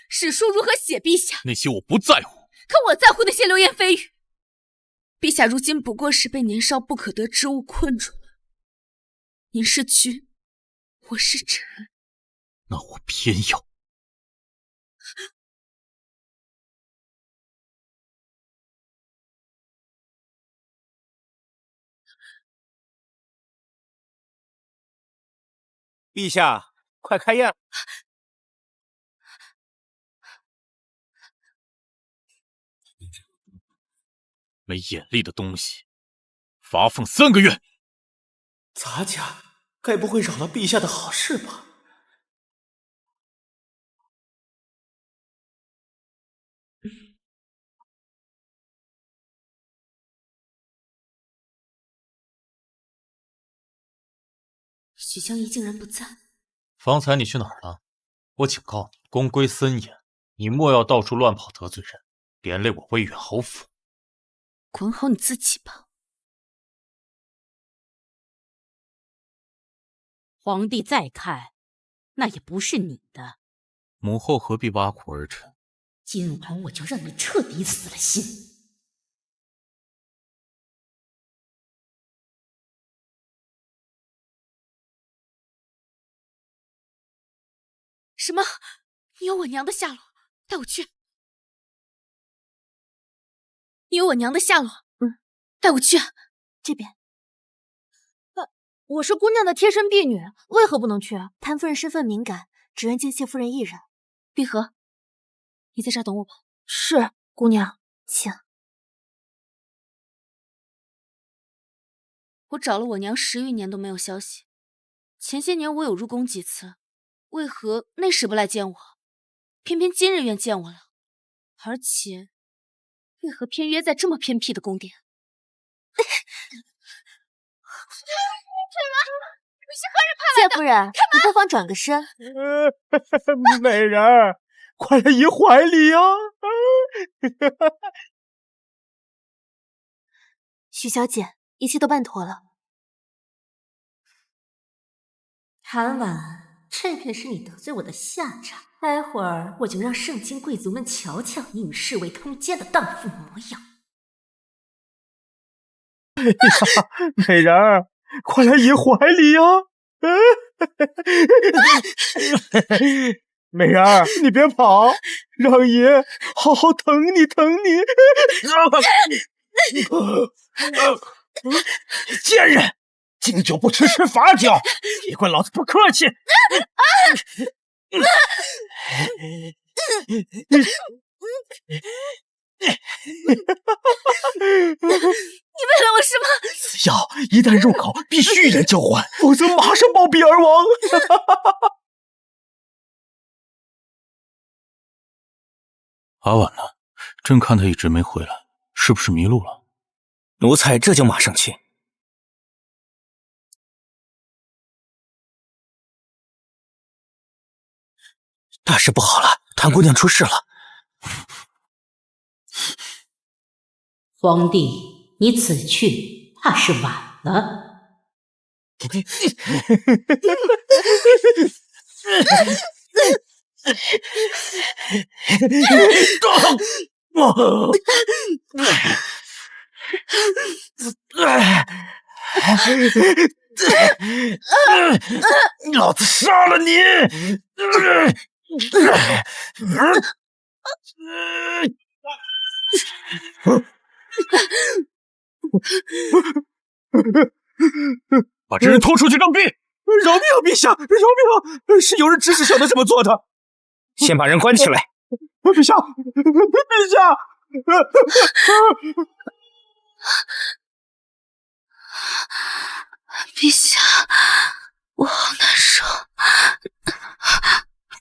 史书如何写陛下？那些我不在乎，可我在乎那些流言蜚语。陛下如今不过是被年少不可得之物困住了。您是君，我是臣，那我偏要。陛下，快开宴！没眼力的东西，罚俸3个月。咱家该不会扰了陛下的好事吧？许香宜竟然不在。方才你去哪儿了？我警告你，宫规森严，你莫要到处乱跑得罪人，连累我威远侯府。管好你自己吧。皇帝再看，那也不是你的。母后何必挖苦儿臣？今晚我就让你彻底死了心。什么？你有我娘的下落？带我去！你有我娘的下落？带我去！这边。我是姑娘的贴身婢女，为何不能去？谭夫人身份敏感，只愿见谢夫人一人。碧荷，你在这儿等我吧。是，姑娘，请。我找了我娘10余年都没有消息，前些年我有入宫几次，为何那时不来见我，偏偏今日愿见我了？而且，为何偏约在这么偏僻的宫殿？谢夫人，你不妨转个身。美人儿，快来姨怀里啊！许小姐，一切都办妥了。韩婉，这便是你得罪我的下场。待会儿我就让圣经贵族们瞧瞧你与侍卫通奸的荡妇模样。哎呀，美人儿，快来姨怀里啊！美人儿，你别跑，让爷好好疼你疼你。贱人，敬酒不吃吃罚酒，别怪老子不客气。你为了我什么？此药一旦入口，必须与人交换，否则马上暴毙而亡。阿婉呢？朕看他一直没回来，是不是迷路了？奴才这就马上去。大事不好了，谭姑娘出事了。皇帝，你此去怕是晚了。老子杀了你！把这人拖出去杖毙！饶命啊，陛下！饶命啊！是有人指使小的这么做的。先把人关起来。陛下，陛下！陛下，我好难受。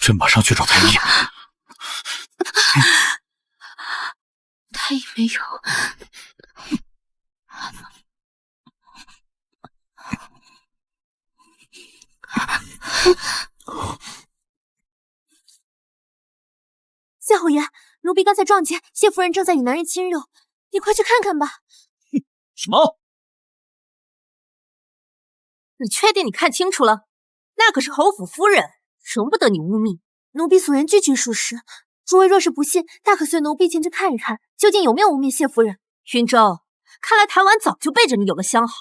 朕马上去找太医。太医没有。谢侯爷，奴婢刚才撞见谢夫人正在与男人亲热，你快去看看吧。什么？你确定你看清楚了？那可是侯府夫人，容不得你污蔑。奴婢所言句句属实，诸位若是不信，大可随奴婢前去看一看，究竟有没有污蔑谢夫人。云州，看来谭婉早就背着你有了相好，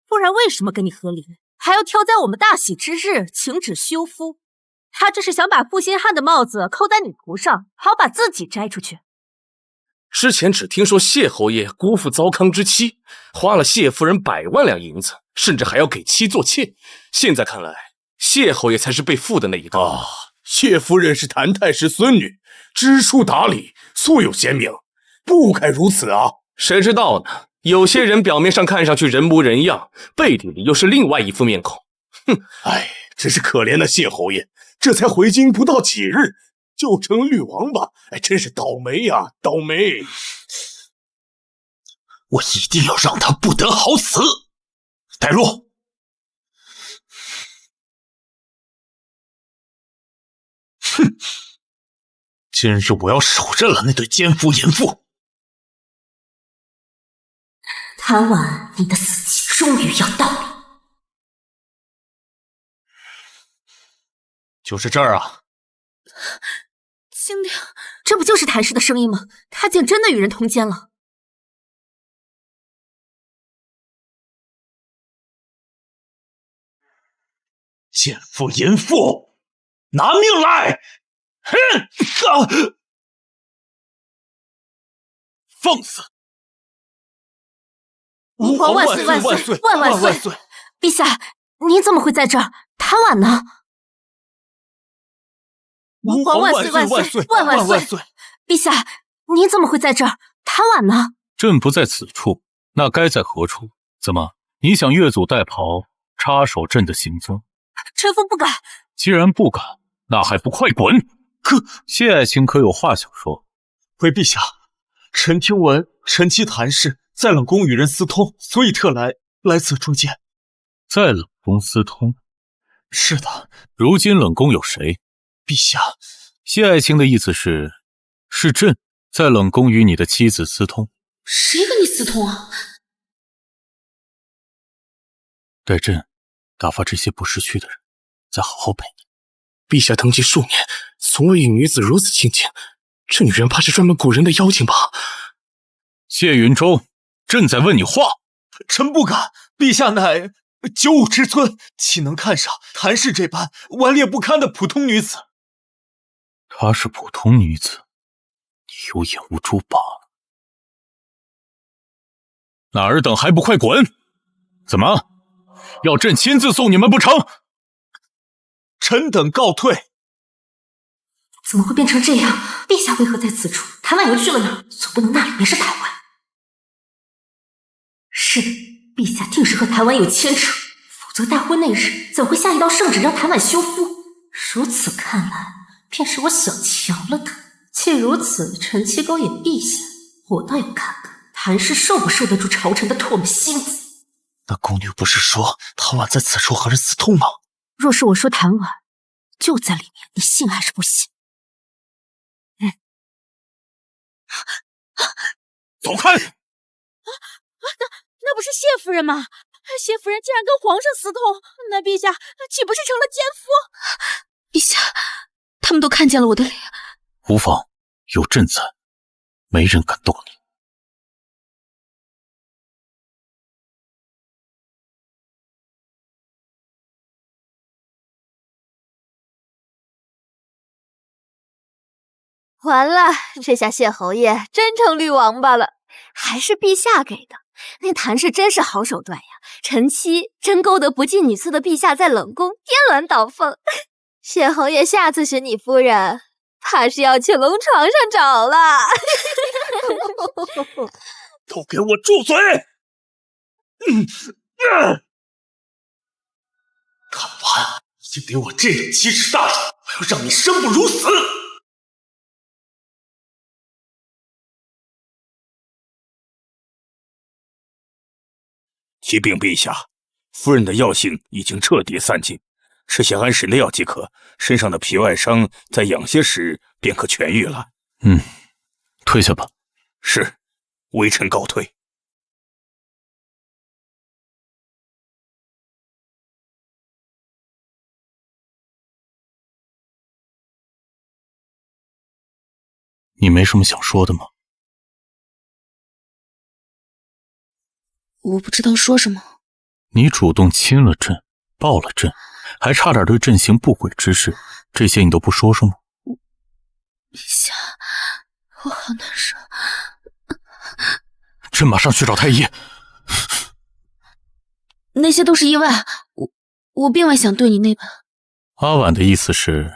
不然为什么跟你和离，还要挑在我们大喜之日请旨休夫？他这是想把负心汉的帽子扣在你头上，好把自己摘出去。之前只听说谢侯爷辜负糟糠之妻，花了谢夫人100万两银子，甚至还要给妻做妾。现在看来，谢侯爷才是被负的那一个。谢夫人是谭太师孙女，知书达理，素有贤名，不该如此啊！谁知道呢？有些人表面上看上去人模人样，背地里又是另外一副面孔。哼，哎，真是可怜的谢侯爷，这才回京不到几日，就成了绿王八，哎，真是倒霉呀，倒霉！我一定要让他不得好死！带路。哼！今日我要手刃了那对奸夫淫妇！谭婉，你的死期终于要到了。就是这儿啊！清凉，这不就是谭氏的声音吗？他竟真的与人通奸了！奸夫淫妇，拿命来！哼！放肆！吾皇万岁万岁万岁！陛下，你怎么会在这儿？谭婉呢？吾皇万岁万岁万岁！陛下，你怎么会在这儿？谭婉呢？朕不在此处，那该在何处？怎么，你想越俎代庖，插手朕的行踪？臣妇不敢。既然不敢，那还不快滚！谢爱卿可有话想说？回陛下，臣听闻臣妻谭氏在冷宫与人私通，所以特来此诛奸。在冷宫私通？是的。如今冷宫有谁？陛下，谢爱卿的意思是朕在冷宫与你的妻子私通？谁跟你私通啊？待朕打发这些不识趣的人，再好好陪你。陛下登基数年，从未与女子如此亲近，这女人怕是专门蛊人的妖精吧？谢云州，朕在问你话。臣不敢，陛下乃九五之尊，岂能看上谭氏这般顽劣不堪的普通女子？她是普通女子，你有眼无珠罢了。那尔等还不快滚！怎么，要朕亲自送你们不成？臣等告退。怎么会变成这样？陛下为何在此处？谭婉又去了哪儿？总不能那里面是谭婉。是的，陛下定是和谭婉有牵扯，否则大婚那日怎会下一道圣旨让谭婉休夫？如此看来，便是我小瞧了他。既如此，臣妾勾引陛下，我倒要看看谭氏受不受得住朝臣的唾沫星子。那宫女不是说谭婉在此处和人私通吗？若是我说谭婉就在里面，你信还是不信？走开！那不是谢夫人吗？谢夫人竟然跟皇上私通，那陛下岂不是成了奸夫？陛下，他们都看见了我的脸。无妨，有朕在，没人敢动你。完了，这下谢侯爷真成绿王八了，还是陛下给的。那谭氏真是好手段呀，臣妻真勾得不近女色的陛下在冷宫颠鸾倒凤。谢侯爷下次寻你夫人，怕是要去龙床上找了。都给我住嘴！谭婉，竟给我这等奇耻大辱，我要让你生不如死！启禀陛下，夫人的药性已经彻底散尽，吃些安神的药即可，身上的皮外伤再养些时便可痊愈了。退下吧。是，微臣告退。你没什么想说的吗？我不知道说什么。你主动亲了朕，抱了朕，还差点对朕行不轨之事，这些你都不说说吗？陛下，我好难受。朕马上去找太医。那些都是意外，我并未想对你那般。阿婉的意思是，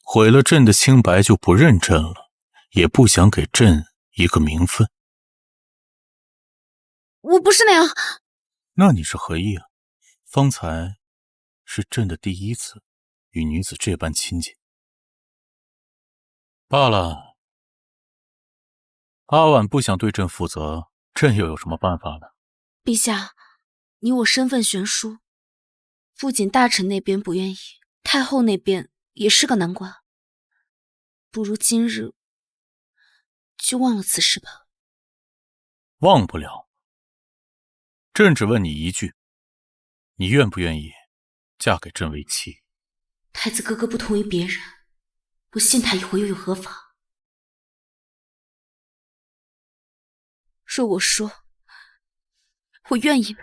毁了朕的清白就不认朕了，也不想给朕一个名分。我不是那样。那你是何意啊？方才是朕的第一次与女子这般亲近。罢了，阿婉不想对朕负责，朕又有什么办法呢？陛下，你我身份悬殊，不仅大臣那边不愿意，太后那边也是个难关。不如今日就忘了此事吧。忘不了。朕只问你一句，你愿不愿意嫁给朕为妻？太子哥哥不同于别人，不信他以后又有何法？若我说我愿意呢？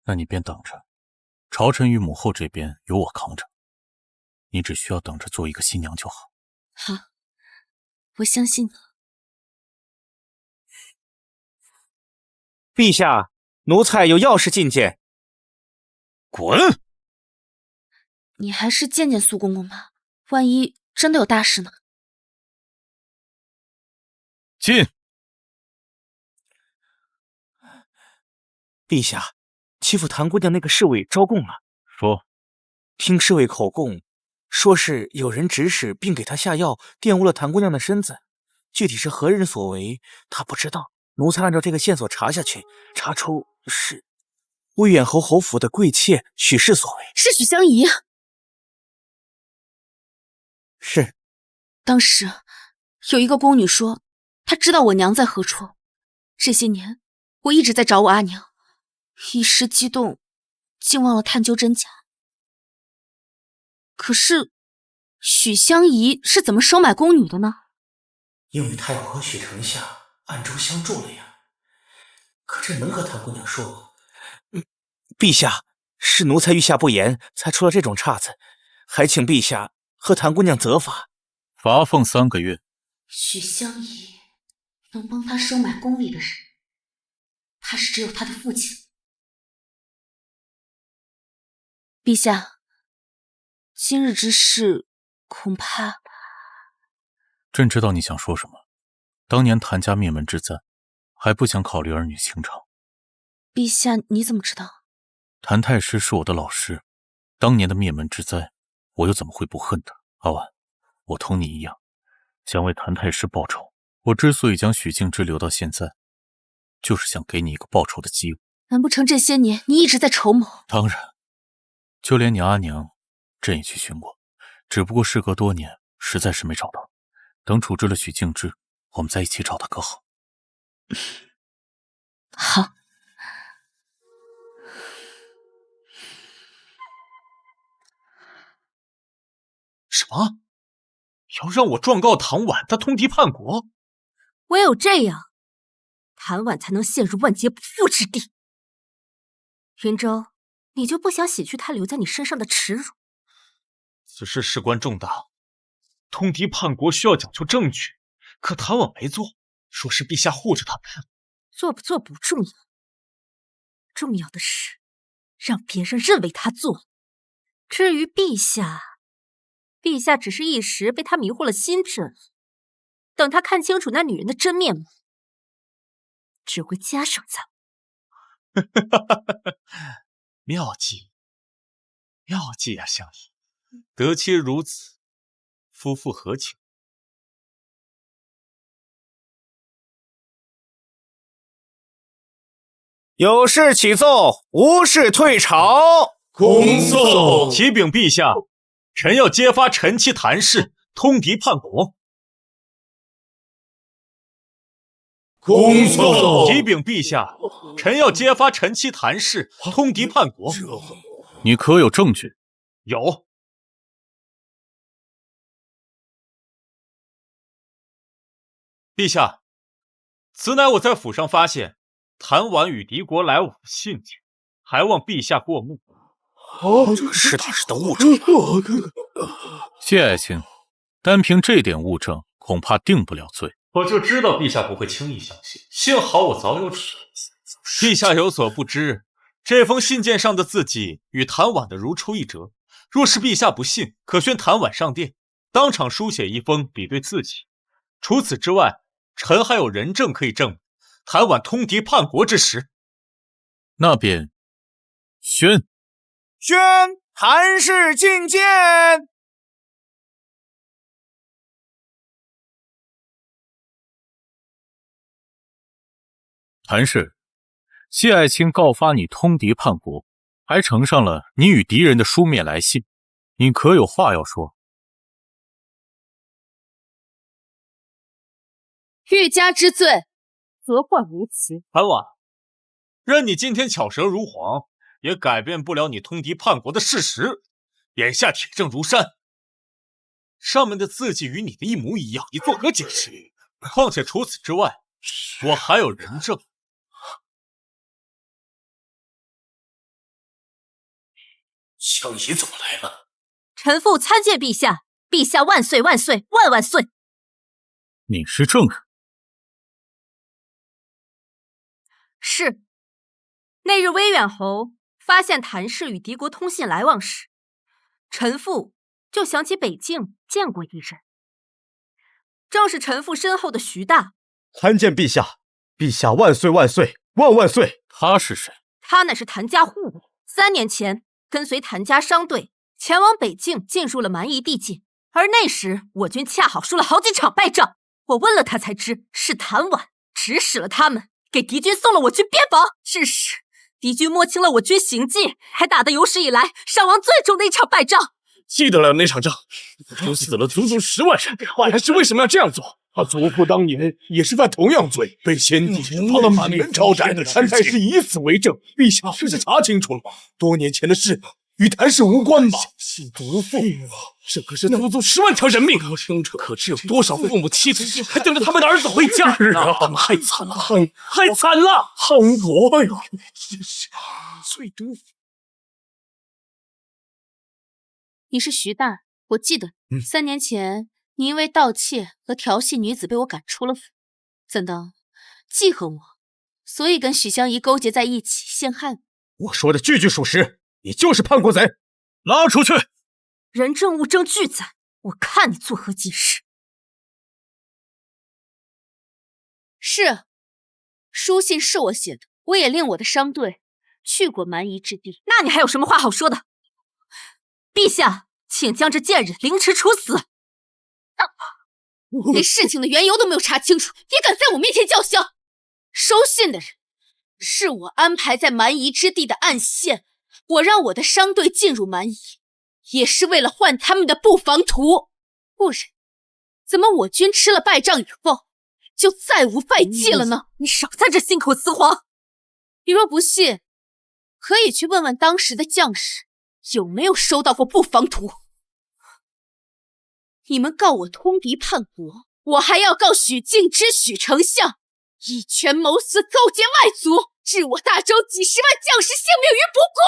那你便等着，朝臣与母后这边由我扛着，你只需要等着做一个新娘就好。好，我相信你。陛下，奴才有要事觐见。滚！你还是见见苏公公吧，万一真的有大事呢？进。陛下，欺负谭姑娘那个侍卫招供了。说，听侍卫口供，说是有人指使并给他下药，玷污了谭姑娘的身子。具体是何人所为，他不知道。奴才按照这个线索查下去，查出是威远侯侯府的贵妾许氏所为。是许香宜。是。当时有一个宫女说，她知道我娘在何处。这些年我一直在找我阿娘，一时激动，竟忘了探究真假。可是许香宜是怎么收买宫女的呢？因为太后和许丞相暗中相助了呀。可这能和谭姑娘说？陛下，是奴才御下不严，才出了这种岔子，还请陛下和谭姑娘责罚。罚俸3个月。许香宜能帮他收买宫里的人，怕是只有他的父亲。陛下，今日之事恐怕……朕知道你想说什么。当年谭家灭门之灾，还不想考虑儿女情长。陛下，你怎么知道？谭太师是我的老师，当年的灭门之灾，我又怎么会不恨他？阿婉，我同你一样，想为谭太师报仇。我之所以将许敬之留到现在，就是想给你一个报仇的机会。难不成这些年你一直在筹谋？当然，就连你阿娘，朕也去寻过，只不过事隔多年，实在是没找到。等处置了许敬之，我们再一起找他可好？好。什么？要让我状告唐婉，他通敌叛国？唯有这样，谭婉才能陷入万劫不复之地。云舟，你就不想洗去他留在你身上的耻辱？此事事关重大，通敌叛国需要讲究证据，可谭婉没做，说是陛下护着他。做不做不重要，重要的是让别人认为他做了。至于陛下，陛下只是一时被他迷惑了心智，等他看清楚那女人的真面目，只会加上咱。妙计，妙计呀，香宜，得妻如此，夫复何求？有事启奏，无事退朝。恭送启禀陛下，臣要揭发臣妻谭氏通敌叛国。恭送启禀陛下，臣要揭发臣妻谭氏通敌叛国。你可有证据？有。陛下，此乃我在府上发现谭婉与敌国来往的信件，还望陛下过目。这实打实的物证。谢爱卿，单凭这点物证，恐怕定不了罪。我就知道陛下不会轻易相信，幸好我早有准备。陛下有所不知，这封信件上的字迹与谭婉的如出一辙。若是陛下不信，可宣谭婉上殿，当场书写一封比对字迹。除此之外，臣还有人证可以证明谭婉通敌叛国之实。那便宣谭氏觐见。谭氏，谢爱卿告发你通敌叛国，还呈上了你与敌人的书面来信，你可有话要说？欲加之罪，责怪无辞。谭婉，任你今天巧舌如簧，也改变不了你通敌叛国的事实。眼下铁证如山，上面的字迹与你的一模一样，你作何解释？况且除此之外，我还有人证。相宜怎么来了？臣妇参见陛下，陛下万岁万岁万万岁！你是证人？是。那日威远侯发现谭氏与敌国通信来往时，臣妇就想起北境见过一人，正是臣妇身后的徐大。参见陛下，陛下万岁万岁万万岁！他是谁？他乃是谭家护卫，3年前跟随谭家商队前往北境，进入了蛮夷地界。而那时我军恰好输了好几场败仗，我问了他才知是谭婉指使了他们，给敌军送了我军边防。致使敌军摸清了我军行迹，还打得有史以来伤亡最重的一场败仗。记得了那场仗，就死了足足10万人，还是为什么要这样做？他祖父当年也是犯同样罪，被先帝放了满门抄斩。谭太师以此为证，陛下不是查清楚了吗？多年前的事与谭氏无关吧？祖父，这可是足足10万条人命，可知有多少父母妻子还等着他们的儿子回家？是啊，他们害惨了，害惨了，叛国呀！最毒。你是徐大，我记得3年前你因为盗窃和调戏女子被我赶出了府，怎的记恨我，所以跟许香宜勾结在一起陷害我？我说的句句属实，你就是叛国贼，拉出去！人证物证俱在，我看你作何解释？是，书信是我写的，我也令我的商队去过蛮夷之地。那你还有什么话好说的？陛下，请将这贱人凌迟处死！连事情的缘由都没有查清楚，也敢在我面前叫嚣！收信的人是我安排在蛮夷之地的暗线，我让我的商队进入蛮夷，也是为了换他们的布防图。不然，怎么我军吃了败仗以后，就再无败绩了呢？你少在这信口雌黄！你若不信，可以去问问当时的将士，有没有收到过布防图。你们告我通敌叛国，我还要告许敬之许丞相以权谋私，勾结外族，置我大周几10万将士性命于不顾。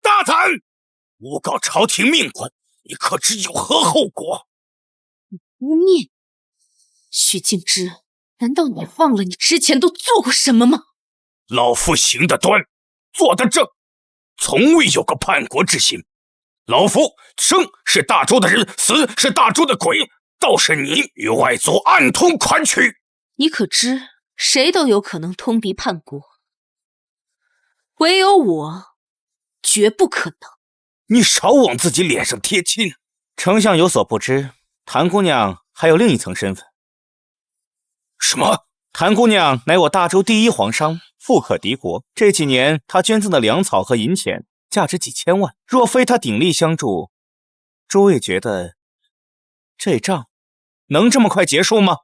大胆诬告朝廷命官，你可知有何后果？污蔑许敬之，难道你忘了你之前都做过什么吗？老夫行得端，坐得正，从未有过叛国之心。老夫生是大周的人，死是大周的鬼，倒是你与外族暗通款曲。你可知谁都有可能通敌叛国，唯有我绝不可能。你少往自己脸上贴金。丞相有所不知，谭姑娘还有另一层身份。什么？谭姑娘乃我大周第1皇商富可敌国。这几年他捐赠的粮草和银钱价值几千万，若非他鼎力相助，诸位觉得这仗能这么快结束吗？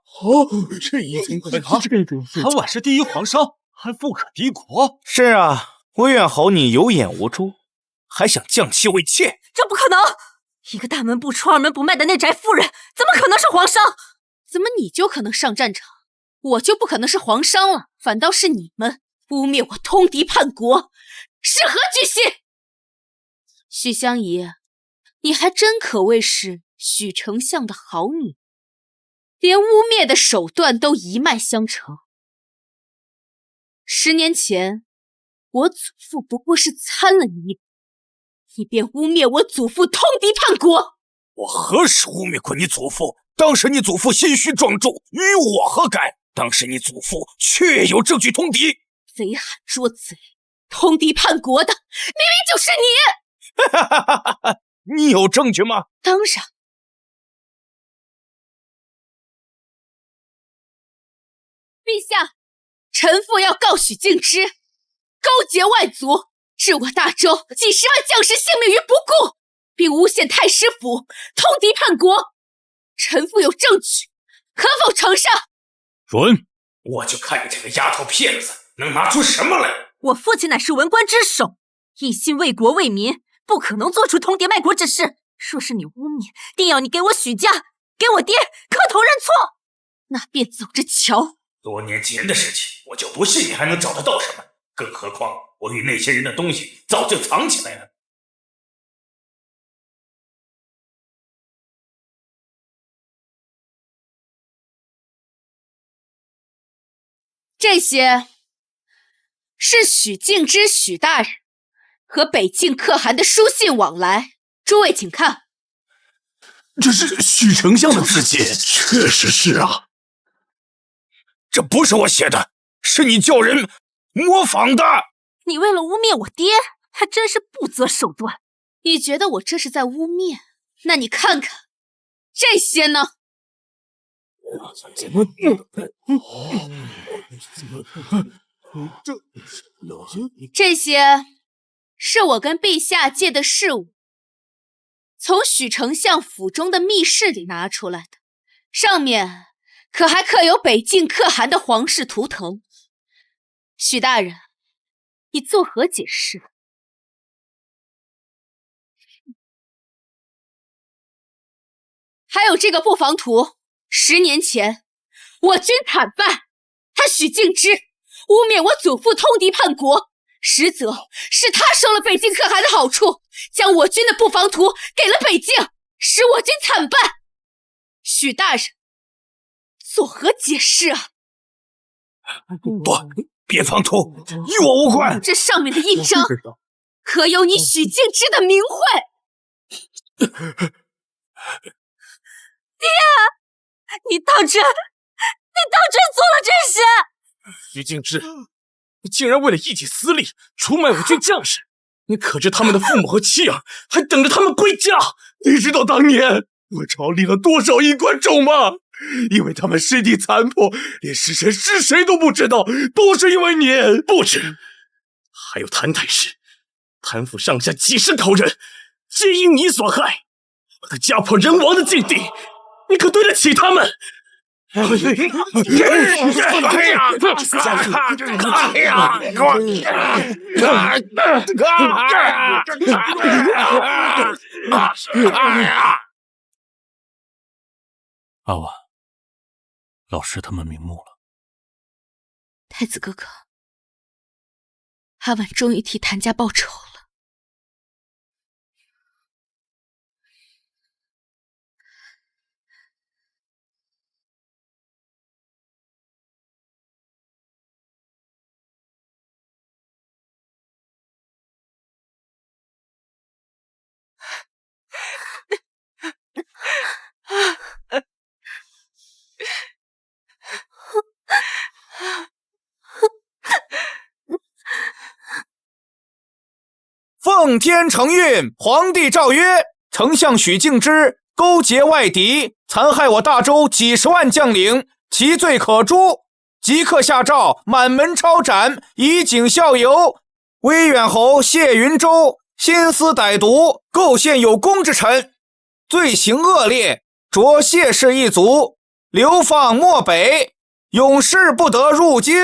这已经快韩晚是第一皇商，还富可敌国。是啊，威远侯你有眼无珠，还想降妻为妾？这不可能！一个大门不出二门不迈的内宅妇人，怎么可能是皇商？怎么你就可能上战场，我就不可能是皇商了？反倒是你们污蔑我通敌叛国，是何居心？许香宜，你还真可谓是许丞相的好女，连污蔑的手段都一脉相承。10年前，我祖父不过是参了你一把，你便污蔑我祖父通敌叛国。我何时污蔑过你祖父？当时你祖父心虚撞柱，与我何干？当时你祖父确有证据通敌。贼喊捉贼，通敌叛国的明明就是你！你有证据吗？当然。陛下，臣妇要告许敬之勾结外族，置我大周几十万将士性命于不顾，并诬陷太师府通敌叛国。臣妇有证据，可否呈上？准！我就看你这个丫头片子能拿出什么来。我父亲乃是文官之首，一心为国为民，不可能做出通敌卖国之事。若是你污蔑，定要你给我许家，给我爹磕头认错。那便走着瞧。多年前的事情，我就不信你还能找得到什么。更何况我与那些人的东西早就藏起来了。这些是许敬之许大人和北境可汗的书信往来，诸位请看。这是许丞相的字迹，确实是啊。这不是我写的，是你叫人模仿的。你为了污蔑我爹，还真是不择手段。你觉得我这是在污蔑？那你看看这些呢？这些是我跟陛下借的事物，从许丞相府中的密室里拿出来的，上面可还刻有北境可汗的皇室图腾。许大人，你作何解释？还有这个布防图，10年前我军惨败，他许敬之污蔑我祖父通敌叛国，实则是他收了北境可汗的好处，将我军的布防图给了北境，使我军惨败。许大人作何解释啊？不，别放图，与我无关。这上面的印章可有你许敬之的名讳？爹，你当真做了这事？许敬之，你竟然为了一己私利出卖我军将士，你可知他们的父母和妻儿还等着他们归家？你知道当年我朝立了多少衣冠冢吗？因为他们尸体残破，连是谁是谁都不知道，都是因为你。不止，还有谭太师，谭府上下几十口人，皆因你所害，把他家破人亡的境地，你可对得起他们？阿婉，老师他们瞑目了。太子哥哥，阿婉终于替谭家报仇了。奉天承运，皇帝诏曰：丞相许敬之勾结外敌，残害我大周几十万将领，其罪可诛。即刻下诏满门抄斩，以儆效尤。威远侯谢云州心思歹毒，构陷有功之臣，罪行恶劣，着谢氏一族流放漠北，永世不得入京。